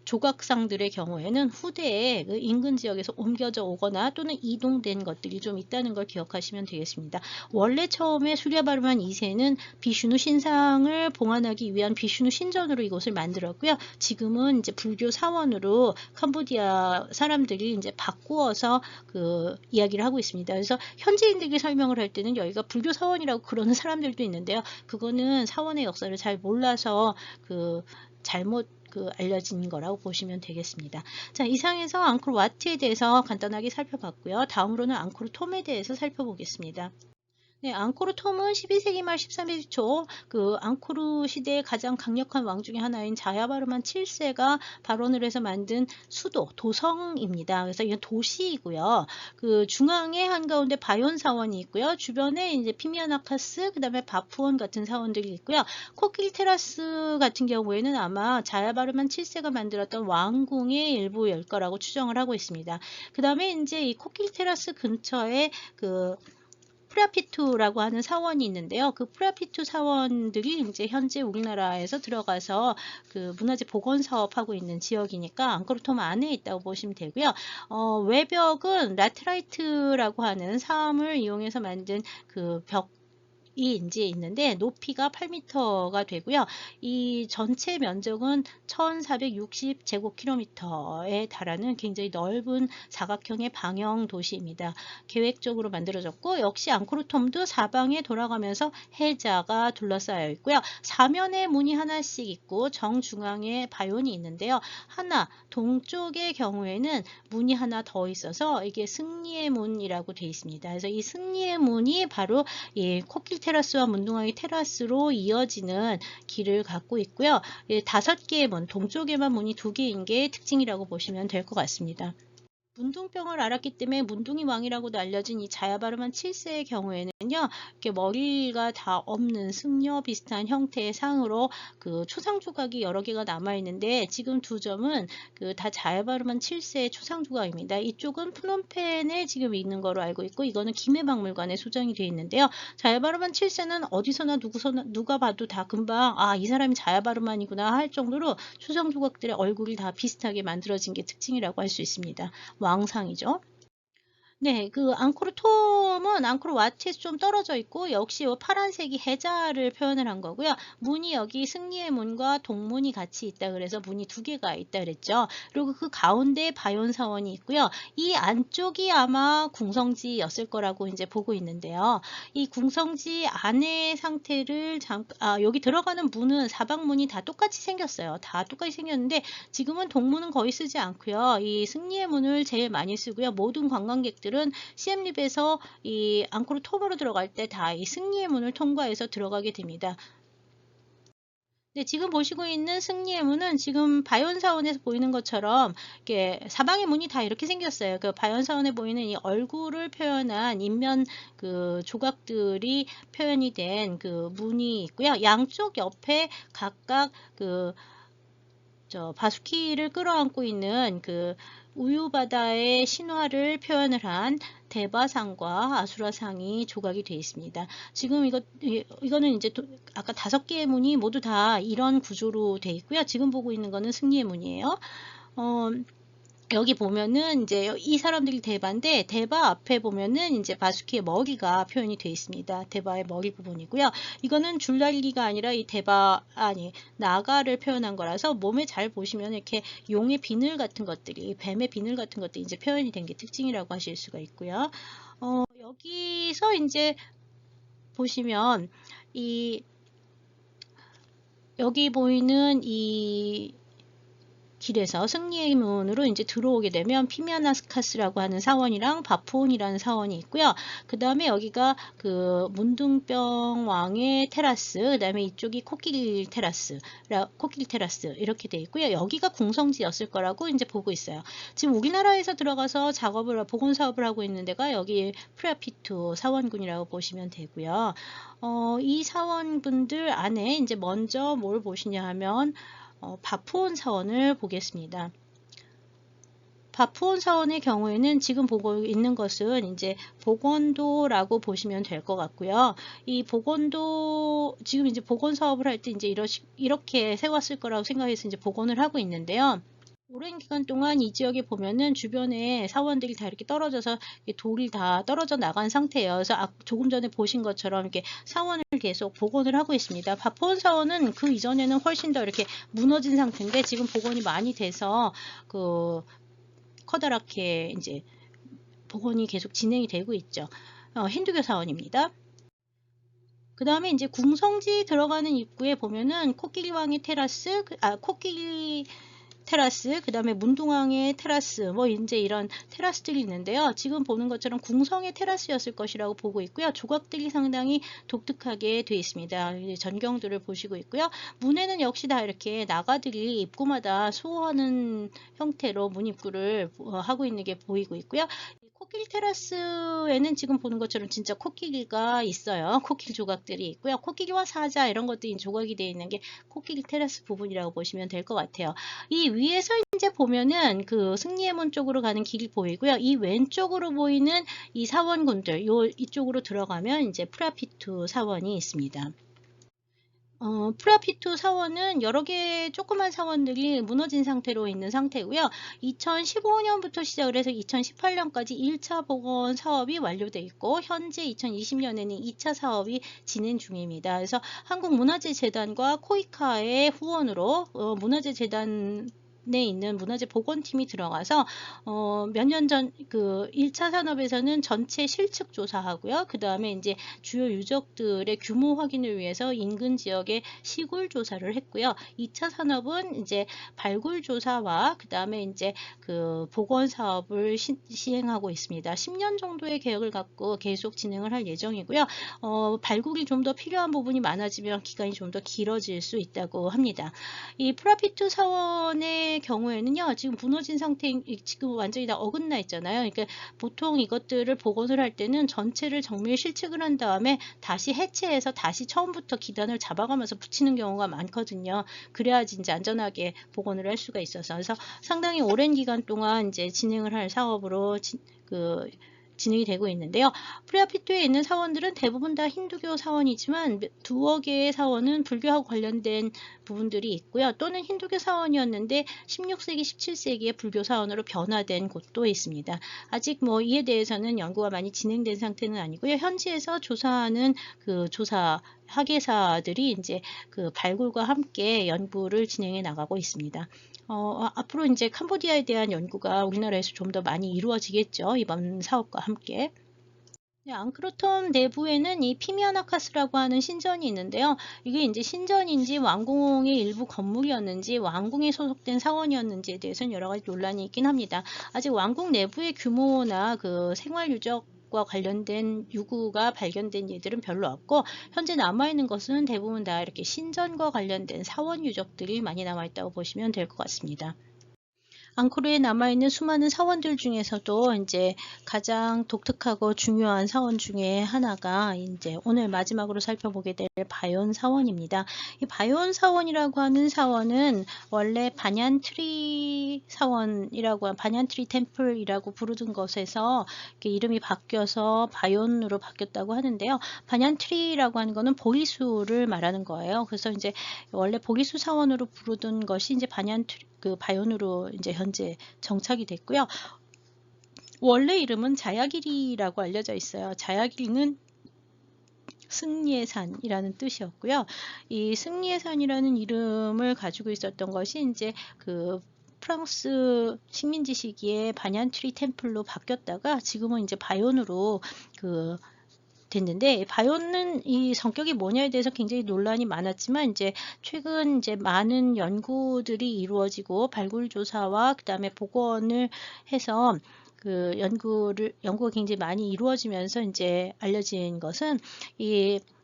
조각상들의 경우에는 후대에 그 인근 지역에서 옮겨져 오거나 또는 이동된 것들이 좀 있다는 걸 기억하시면 되겠습니다. 원래 처음에 수랴바르만 2세는 비슈누 신상을 봉안하기 위한 비슈누 신전으로 이곳을 만들었고요. 지금은 이제 불교 사원으로 캄보디아 사람들이 이제 바꾸어서 그 이야기를 하고 있습니다. 그래서 현지인들에게 설명을 할 때는 여기가 불교 사원이라고 그러는 사람들도 있는데요. 그거는 사원의 역사를 잘 몰라서 그 잘못 알려진 거라고 보시면 되겠습니다. 자, 이상에서 앙코르 와트에 대해서 간단하게 살펴봤고요. 다음으로는 앙코르 톰에 대해서 살펴보겠습니다. 네, 앙코르 톰은 12세기 말 13세기 초 그 앙코르 시대의 가장 강력한 왕 중의 하나인 자야바르만 7세가 발원을 해서 만든 수도, 도성입니다. 그래서 이건 도시이고요. 그 중앙에 한가운데 바yon 사원이 있고요. 주변에 이제 피미아나카스, 그다음에 바푸온 같은 사원들이 있고요. 코킬 테라스 같은 경우에는 아마 자야바르만 7세가 만들었던 왕궁의 일부일 거라고 추정을 하고 있습니다. 그다음에 이제 이 코킬 테라스 근처에 그 프라피투라고 하는 사원이 있는데요. 그 프라피투 사원들이 이제 현재 우리나라에서 들어가서 그 문화재 복원 사업하고 있는 지역이니까 앙코르톰 안에 있다고 보시면 되고요. 외벽은 라테라이트라고 하는 사암을 이용해서 만든 그 이 이제 있는데 높이가 8m가 되고요. 이 전체 면적은 1460제곱킬로미터에 달하는 굉장히 넓은 사각형의 방형 도시입니다. 계획적으로 만들어졌고 역시 앙코르톰도 사방에 돌아가면서 해자가 둘러싸여 있고요. 사면에 문이 하나씩 있고 정중앙에 바ion이 있는데요. 하나 동쪽의 경우에는 문이 하나 더 있어서 이게 승리의 문이라고 되어 있습니다. 그래서 이 승리의 문이 바로 이 코킬 테라스와 문둥아리 테라스로 이어지는 길을 갖고 있고요. 5개의 문, 동쪽에만 문이 2개인 게 특징이라고 보시면 될 것 같습니다. 문둥병을 앓았기 때문에 문둥이 왕이라고도 알려진 이 자야바르만 7세의 경우에는요, 이렇게 머리가 다 없는 승려 비슷한 형태의 상으로 그 초상 조각이 여러 개가 남아 있는데 지금 2점은 그 다 자야바르만 7세의 초상 조각입니다. 이쪽은 프놈펜에 지금 있는 거로 알고 있고 이거는 김해박물관에 소장이 되어 있는데요. 자야바르만 7세는 어디서나 누가 봐도 다 금방 이 사람이 자야바르만이구나 할 정도로 초상 조각들의 얼굴이 다 비슷하게 만들어진 게 특징이라고 할 수 있습니다. 왕상이죠. 네, 그 앙코르 톰은 앙코르 와트에서 좀 떨어져 있고 역시 이 파란색이 해자를 표현을 한 거고요. 문이 여기 승리의 문과 동문이 같이 있다 그래서 문이 2개가 있다 그랬죠. 그리고 그 가운데 바yon 사원이 있고요. 이 안쪽이 아마 궁성지였을 거라고 이제 보고 있는데요. 이 궁성지 안의 상태를 여기 들어가는 문은 사방문이 다 똑같이 생겼어요. 다 똑같이 생겼는데 지금은 동문은 거의 쓰지 않고요. 이 승리의 문을 제일 많이 쓰고요. 모든 관광객들은 시엠립에서 이 앙코르 톰으로 들어갈 때 다 이 승리의 문을 통과해서 들어가게 됩니다. 네, 지금 보시고 있는 승리의 문은 지금 바yon 사원에서 보이는 것처럼 이렇게 사방의 문이 다 이렇게 생겼어요. 그 바yon 사원에 보이는 이 얼굴을 표현한 인면 그 조각들이 표현이 된 그 문이 있고요. 양쪽 옆에 각각 그 바수키를 끌어안고 있는 그 우유바다의 신화를 표현을 한 대바상과 아수라상이 조각이 되어 있습니다. 지금 이거는 이제 아까 5개의 문이 모두 다 이런 구조로 되어 있고요. 지금 보고 있는 거는 승리의 문이에요. 여기 보면은 이제 이 사람들이 대바인데 대바 앞에 보면은 이제 바수키의 머리가 표현이 되어 있습니다. 대바의 머리 부분이고요. 이거는 줄날기가 아니라 이 나가를 표현한 거라서 몸에 잘 보시면 이렇게 용의 비늘 같은 것들이 뱀의 비늘 같은 것들이 이제 표현이 된 게 특징이라고 하실 수가 있고요. 여기서 이제 보시면 여기 보이는 이 길에서 승리의 문으로 이제 들어오게 되면 피미아나스카스라고 하는 사원이랑 바푸온이라는 사원이 있고요. 그 다음에 여기가 그 문둥병 왕의 테라스, 그 다음에 이쪽이 코낄 테라스 이렇게 돼 있고요. 여기가 궁성지였을 거라고 이제 보고 있어요. 지금 우리나라에서 들어가서 복원 사업을 하고 있는 데가 여기 프라피투 사원군이라고 보시면 되고요. 이 사원분들 안에 이제 먼저 뭘 보시냐 하면 바푸온 사원을 보겠습니다. 바푸온 사원의 경우에는 지금 보고 있는 것은 이제 복원도라고 보시면 될 것 같고요. 이 복원도 지금 이제 복원 사업을 할 때 이제 이렇게 세웠을 거라고 생각해서 이제 복원을 하고 있는데요. 오랜 기간 동안 이 지역에 보면은 주변에 사원들이 다 이렇게 떨어져서 돌이 다 떨어져 나간 상태예요. 그래서 조금 전에 보신 것처럼 이렇게 사원을 계속 복원을 하고 있습니다. 바푸온 사원은 그 이전에는 훨씬 더 이렇게 무너진 상태인데 지금 복원이 많이 돼서 그 커다랗게 이제 복원이 계속 진행이 되고 있죠. 힌두교 사원입니다. 그 다음에 이제 궁성지 들어가는 입구에 보면은 코끼리 왕의 테라스, 코끼리 테라스, 그 다음에 문둥항의 테라스, 뭐 이제 이런 테라스들이 있는데요. 지금 보는 것처럼 궁성의 테라스였을 것이라고 보고 있고요. 조각들이 상당히 독특하게 되어 있습니다. 전경들을 보시고 있고요. 문에는 역시 다 이렇게 나가들이 입구마다 수호하는 형태로 문 입구를 하고 있는 게 보이고 있고요. 코끼리 테라스에는 지금 보는 것처럼 진짜 코끼리가 있어요. 코끼리 조각들이 있고요. 코끼리와 사자 이런 것들이 조각이 되어 있는 게 코끼리 테라스 부분이라고 보시면 될 것 같아요. 이 위에서 이제 보면은 그 승리의 문 쪽으로 가는 길이 보이고요. 이 왼쪽으로 보이는 이 사원군들, 이쪽으로 들어가면 이제 프라피투 사원이 있습니다. 프라피투 사원은 여러 개의 조그만 사원들이 무너진 상태로 있는 상태고요. 2015년부터 시작을 해서 2018년까지 1차 복원 사업이 완료되어 있고 현재 2020년에는 2차 사업이 진행 중입니다. 그래서 한국문화재재단과 코이카의 후원으로 문화재재단 에 있는 문화재 복원팀이 들어가서 몇 년 전 그 1차 산업에서는 전체 실측 조사하고요. 그 다음에 이제 주요 유적들의 규모 확인을 위해서 인근 지역의 시굴 조사를 했고요. 2차 산업은 이제 발굴 조사와 그 다음에 이제 그 복원 사업을 시행하고 있습니다. 10년 정도의 계획을 갖고 계속 진행을 할 예정이고요. 발굴이 좀 더 필요한 부분이 많아지면 기간이 좀 더 길어질 수 있다고 합니다. 이 프라피투 사원의 경우에는요, 지금 무너진 상태, 지금 완전히 다 어긋나 있잖아요. 그러니까 보통 이것들을 복원을 할 때는 전체를 정밀 실측을 한 다음에 다시 해체해서 다시 처음부터 기단을 잡아가면서 붙이는 경우가 많거든요. 그래야지 이제 안전하게 복원을 할 수가 있어서. 그래서 상당히 오랜 기간 동안 이제 진행을 할 사업으로 진행이 되고 있는데요. 프라피투에 있는 사원들은 대부분 다 힌두교 사원이지만 두어 개의 사원은 불교하고 관련된 부분들이 있고요. 또는 힌두교 사원이었는데 16세기, 17세기의 불교 사원으로 변화된 곳도 있습니다. 아직 뭐 이에 대해서는 연구가 많이 진행된 상태는 아니고요. 현지에서 조사하는 그 조사 학예사들이 이제 그 발굴과 함께 연구를 진행해 나가고 있습니다. 앞으로 이제 캄보디아에 대한 연구가 우리나라에서 좀 더 많이 이루어지겠죠. 이번 사업과 함께. 네, 앙크로톰 내부에는 이 피미아나카스라고 하는 신전이 있는데요. 이게 이제 신전인지 왕궁의 일부 건물이었는지 왕궁에 소속된 사원이었는지에 대해서는 여러 가지 논란이 있긴 합니다. 아직 왕궁 내부의 규모나 그 생활 유적과 관련된 유구가 발견된 예들은 별로 없고 현재 남아있는 것은 대부분 다 이렇게 신전과 관련된 사원 유적들이 많이 남아있다고 보시면 될 것 같습니다. 앙코르에 남아있는 수많은 사원들 중에서도 이제 가장 독특하고 중요한 사원 중에 하나가 이제 오늘 마지막으로 살펴보게 될 바yon 사원입니다. 이 바yon 사원이라고 하는 사원은 원래 바냔트리 사원이라고 바냔트리 템플이라고 부르던 것에서 이름이 바뀌어서 바욘으로 바뀌었다고 하는데요. 바냔트리라고 하는 거는 보리수를 말하는 거예요. 그래서 이제 원래 보리수 사원으로 부르던 것이 이제 바욘으로 이제 현재 정착이 됐고요. 원래 이름은 자야길이라고 알려져 있어요. 자야길은 승리의 산이라는 뜻이었고요. 이 승리의 산이라는 이름을 가지고 있었던 것이 이제 그 프랑스 식민지 시기에 바냔트리 템플로 바뀌었다가 지금은 이제 바욘으로 됐는데 바욘은 이 성격이 뭐냐에 대해서 굉장히 논란이 많았지만 이제 최근 이제 많은 연구들이 이루어지고 발굴 조사와 그다음에 복원을 해서 연구가 굉장히 많이 이루어지면서 이제 알려진 것은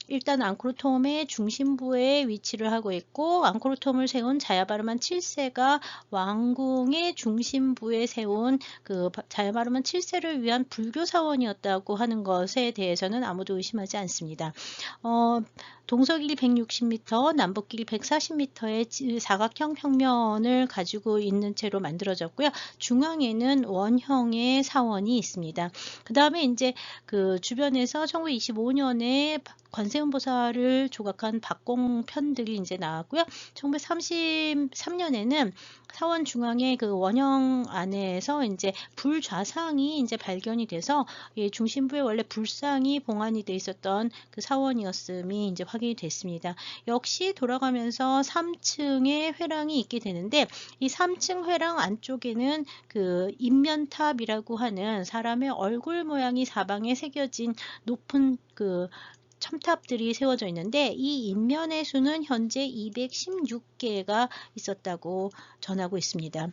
일단 앙코르톰의 중심부에 위치를 하고 있고 앙코르톰을 세운 자야바르만 7세가 왕궁의 중심부에 세운 자야바르만 7세를 위한 불교 사원이었다고 하는 것에 대해서는 아무도 의심하지 않습니다. 동서 길이 160m, 남북 길이 140m의 사각형 평면을 가지고 있는 채로 만들어졌고요. 중앙에는 원형의 사원이 있습니다. 그 다음에 이제 그 주변에서 1925년에 관세음보살을 조각한 박공편들이 이제 나왔고요. 1933년에는 사원 중앙의 그 원형 안에서 이제 불좌상이 이제 발견이 돼서 중심부에 원래 불상이 봉안이 돼 있었던 그 사원이었음이 이제 확인이 됐습니다. 역시 돌아가면서 3층의 회랑이 있게 되는데 이 3층 회랑 안쪽에는 그 인면탑이라고 하는 사람의 얼굴 모양이 사방에 새겨진 높은 첨탑들이 세워져 있는데 이 인면의 수는 현재 216개가 있었다고 전하고 있습니다.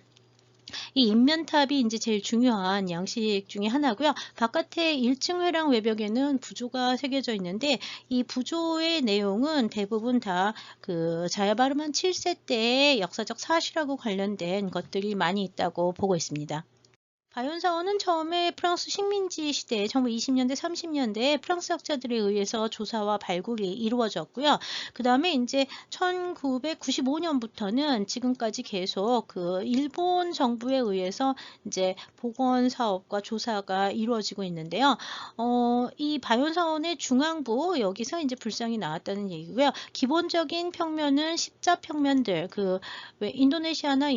이 인면탑이 이제 제일 중요한 양식 중에 하나고요. 바깥에 1층 회랑 외벽에는 부조가 새겨져 있는데 이 부조의 내용은 대부분 다 그 자야바르만 7세 때의 역사적 사실하고 관련된 것들이 많이 있다고 보고 있습니다. 바이온 사원은 처음에 프랑스 식민지 시대 1920년대 30년대에 프랑스 학자들에 의해서 조사와 발굴이 이루어졌고요. 그 다음에 이제 1995년부터는 지금까지 계속 그 일본 정부에 의해서 이제 복원 사업과 조사가 이루어지고 있는데요. 이 바이온 사원의 중앙부 여기서 이제 불상이 나왔다는 얘기고요. 기본적인 평면은 십자 평면들 그 왜 인도네시아나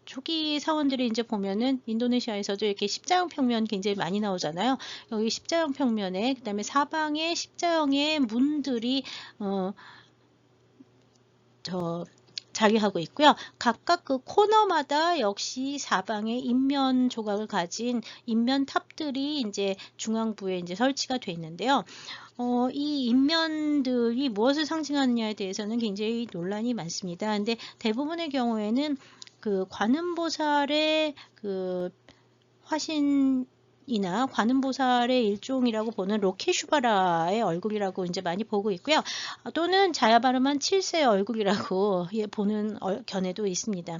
초기 사원들이 이제 보면은 인도네시아에서도 이렇게 십자형 평면 굉장히 많이 나오잖아요. 여기 십자형 평면에 그다음에 사방에 십자형의 문들이 자리하고 있고요. 각각 그 코너마다 역시 사방에 인면 조각을 가진 인면 탑들이 이제 중앙부에 이제 설치가 되어 있는데요. 이 인면들이 무엇을 상징하느냐에 대해서는 굉장히 논란이 많습니다. 근데 대부분의 경우에는 그 관음보살의 그 화신이나 관음보살의 일종이라고 보는 로케슈바라의 얼굴이라고 이제 많이 보고 있고요. 또는 자야바르만 7세의 얼굴이라고 보는 견해도 있습니다.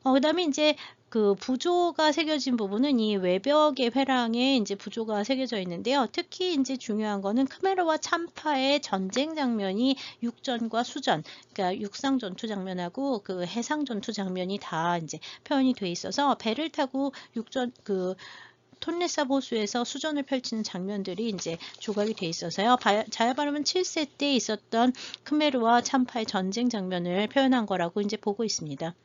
그 다음에 이제 그 부조가 새겨진 부분은 이 외벽의 회랑에 이제 부조가 새겨져 있는데요. 특히 이제 중요한 거는 크메르와 참파의 전쟁 장면이 육전과 수전, 그러니까 육상 전투 장면하고 그 해상 전투 장면이 다 이제 표현이 돼 있어서 배를 타고 톤레삽 호수에서 수전을 펼치는 장면들이 이제 조각이 돼 있어서요. 자야바르만 7세 때 있었던 크메르와 참파의 전쟁 장면을 표현한 거라고 이제 보고 있습니다.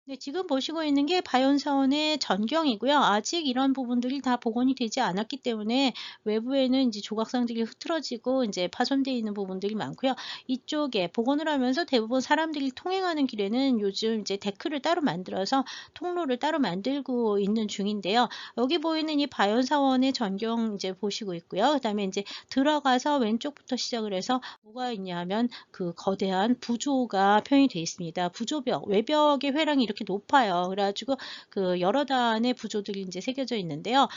네, 지금 보시고 있는 게 바이온 사원의 전경이고요. 아직 이런 부분들이 다 복원이 되지 않았기 때문에 외부에는 이제 조각상들이 흐트러지고 이제 파손되어 있는 부분들이 많고요. 이쪽에 복원을 하면서 대부분 사람들이 통행하는 길에는 요즘 이제 데크를 따로 만들어서 통로를 따로 만들고 있는 중인데요. 여기 보이는 이 바이온 사원의 전경 이제 보시고 있고요. 그다음에 이제 들어가서 왼쪽부터 시작을 해서 뭐가 있냐면 그 거대한 부조가 표현이 되어 있습니다. 부조벽, 외벽의 회랑이 이렇게 높아요. 그래가지고 그 여러 단의 부조들이 이제 새겨져 있는데요.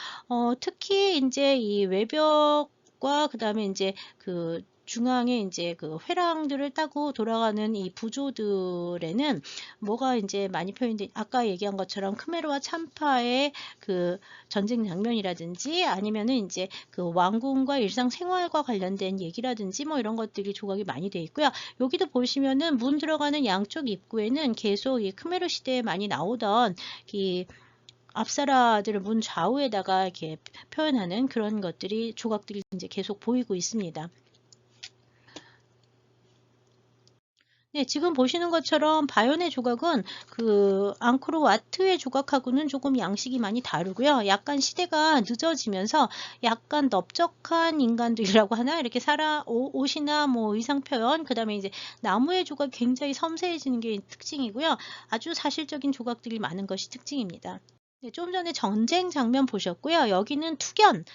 특히 이제 이 외벽과 그 다음에 이제 그 중앙에 이제 그 회랑들을 따고 돌아가는 이 부조들에는 뭐가 이제 많이 표현돼, 아까 얘기한 것처럼 크메르와 참파의 그 전쟁 장면이라든지 아니면은 이제 그 왕궁과 일상생활과 관련된 얘기라든지 뭐 이런 것들이 조각이 많이 돼 있고요. 여기도 보시면은 문 들어가는 양쪽 입구에는 계속 이 크메르 시대에 많이 나오던 이 앞사라들을 문 좌우에다가 이렇게 표현하는 그런 것들이 조각들이 이제 계속 보이고 있습니다. 네, 지금 보시는 것처럼 바이온의 조각은 그 앙코르 와트의 조각하고는 조금 양식이 많이 다르고요. 약간 시대가 늦어지면서 약간 넓적한 인간들이라고 하나 이렇게 옷이나 뭐 의상 표현, 그 다음에 이제 나무의 조각 굉장히 섬세해지는 게 특징이고요. 아주 사실적인 조각들이 많은 것이 특징입니다. 네, 좀 전에 전쟁 장면 보셨고요. 여기는 투견,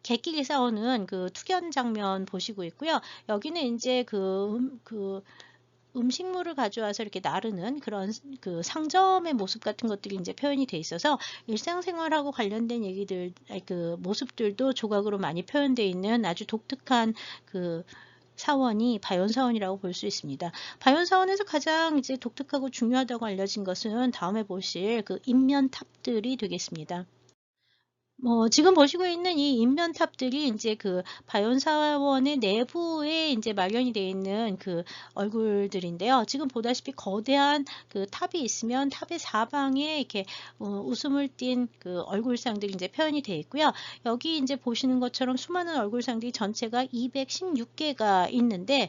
개끼리 싸우는 그 투견 장면 보시고 있고요. 여기는 이제 음식물을 가져와서 이렇게 나르는 그런 그 상점의 모습 같은 것들이 이제 표현이 돼 있어서 일상생활하고 관련된 얘기들, 그 모습들도 조각으로 많이 표현되어 있는 아주 독특한 그 사원이 바이온 사원이라고 볼 수 있습니다. 바이온 사원에서 가장 이제 독특하고 중요하다고 알려진 것은 다음에 보실 그 인면탑들이 되겠습니다. 지금 보시고 있는 이 인면탑들이 이제 그 바이온 사원의 내부에 이제 마련이 되어 있는 그 얼굴들인데요. 지금 보다시피 거대한 그 탑이 있으면 탑의 사방에 이렇게 웃음을 띤 그 얼굴상들이 이제 표현이 되어 있고요. 여기 이제 보시는 것처럼 수많은 얼굴상들이 전체가 216개가 있는데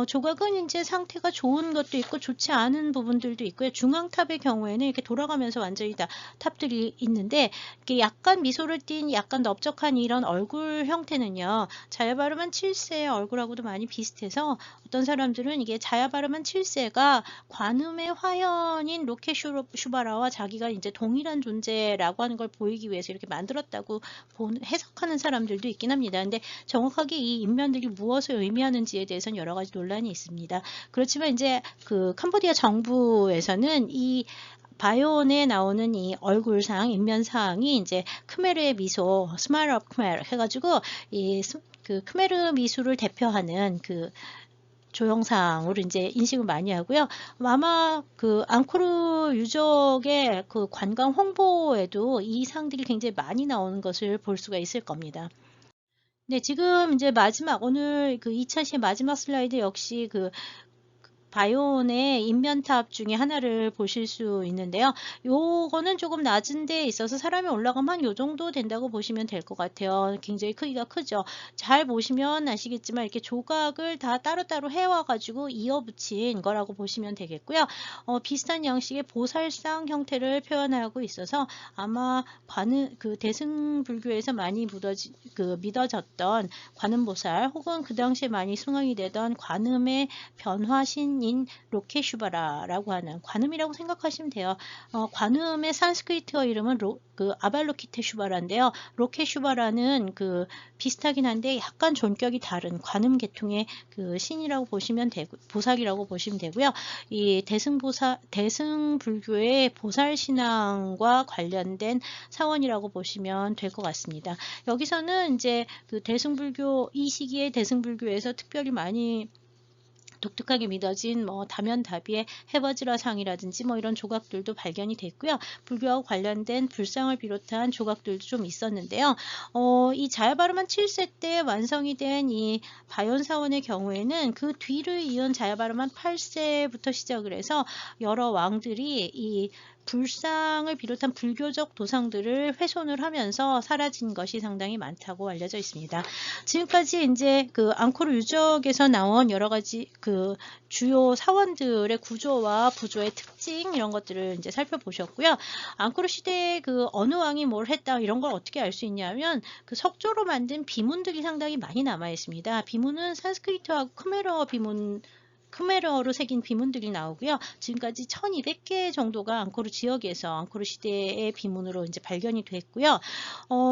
조각은 이제 상태가 좋은 것도 있고 좋지 않은 부분들도 있고요. 중앙탑의 경우에는 이렇게 돌아가면서 완전히 다 탑들이 있는데 이게 약간 미소 미소를 띤 약간 넓적한 이런 얼굴 형태는요. 자야바르만 7세의 얼굴하고도 많이 비슷해서 어떤 사람들은 이게 자야바르만 7세가 관음의 화현인 로켓 슈바라와 자기가 이제 동일한 존재라고 하는 걸 보이기 위해서 이렇게 만들었다고 해석하는 사람들도 있긴 합니다. 근데 정확하게 이 인면들이 무엇을 의미하는지에 대해서는 여러 가지 논란이 있습니다. 그렇지만 이제 그 캄보디아 정부에서는 이 바이온에 나오는 이 얼굴상, 인면상이 이제 크메르의 미소, 스마일 업 크메르 해가지고 그 크메르 미술을 대표하는 그 조형상으로 이제 인식을 많이 하고요. 아마 그 앙코르 유적의 그 관광 홍보에도 이 상들이 굉장히 많이 나오는 것을 볼 수가 있을 겁니다. 네, 지금 이제 마지막 오늘 그 2차시의 마지막 슬라이드 역시 그 바이온의 인면탑 중에 하나를 보실 수 있는데요. 요거는 조금 낮은 데에 있어서 사람이 올라가면 한 요 정도 된다고 보시면 될 것 같아요. 굉장히 크기가 크죠. 잘 보시면 아시겠지만 이렇게 조각을 다 따로따로 해와가지고 이어붙인 거라고 보시면 되겠고요. 비슷한 양식의 보살상 형태를 표현하고 있어서 아마 그 대승불교에서 많이 믿어졌던 관음보살 혹은 그 당시에 많이 숭앙이 되던 관음의 변화신 인 로케슈바라라고 하는 관음이라고 생각하시면 돼요. 관음의 산스크리트어 이름은 그 아발로키테슈바라인데요. 로케슈바라는 그 비슷하긴 한데 약간 존격이 다른 관음 계통의 그 신이라고 보시면 되고 보살이라고 보시면 되고요. 이 대승불교의 보살 신앙과 관련된 사원이라고 보시면 될 것 같습니다. 여기서는 이제 그 대승불교 이 시기에 대승불교에서 특별히 많이 독특하게 믿어진 뭐 다면다비의 해버지라상이라든지 뭐 이런 조각들도 발견이 됐고요. 불교와 관련된 불상을 비롯한 조각들도 좀 있었는데요. 이 자야바르만 7세 때 완성이 된 이 바연사원의 경우에는 그 뒤를 이은 자야바르만 8세부터 시작을 해서 여러 왕들이 이 불상을 비롯한 불교적 도상들을 훼손을 하면서 사라진 것이 상당히 많다고 알려져 있습니다. 지금까지 이제 그 앙코르 유적에서 나온 여러 가지 그 주요 사원들의 구조와 부조의 특징 이런 것들을 이제 살펴보셨고요. 앙코르 시대에 그 어느 왕이 뭘 했다 이런 걸 어떻게 알 수 있냐면 그 석조로 만든 비문들이 상당히 많이 남아 있습니다. 비문은 산스크리트하고 크메르어로 새긴 비문들이 나오고요. 지금까지 1200개 정도가 앙코르 지역에서 앙코르 시대의 비문으로 이제 발견이 됐고요.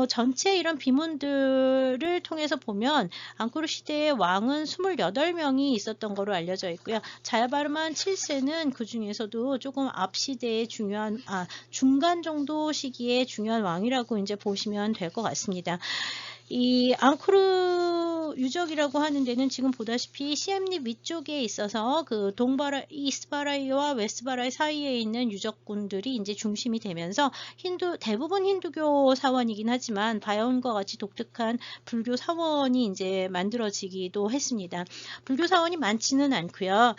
전체 이런 비문들을 통해서 보면 앙코르 시대의 왕은 28명이 있었던 것으로 알려져 있고요. 자야바르만 7세는 그 중에서도 조금 앞 시대의 중간 정도 시기의 중요한 왕이라고 이제 보시면 될 것 같습니다. 이 앙코르 유적이라고 하는 데는 지금 보다시피 시엠립 위쪽에 있어서 그 이스바라이와 웨스바라이 사이에 있는 유적군들이 이제 중심이 되면서 대부분 힌두교 사원이긴 하지만 바이온과 같이 독특한 불교 사원이 이제 만들어지기도 했습니다. 불교 사원이 많지는 않고요.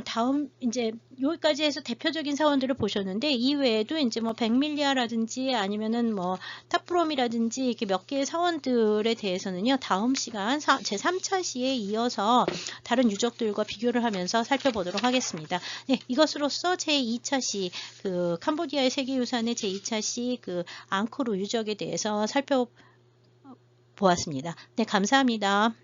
다음 이제 여기까지 해서 대표적인 사원들을 보셨는데 이 외에도 이제 뭐 백밀리아라든지 아니면은 뭐 타프롬이라든지 이렇게 몇 개의 사원들에 대해서는요 다음 시간 제 3차 시에 이어서 다른 유적들과 비교를 하면서 살펴보도록 하겠습니다. 네, 이것으로써 제 2차 시 그 캄보디아의 세계유산의 제 2차 시 그 앙코르 유적에 대해서 살펴보았습니다. 네, 감사합니다.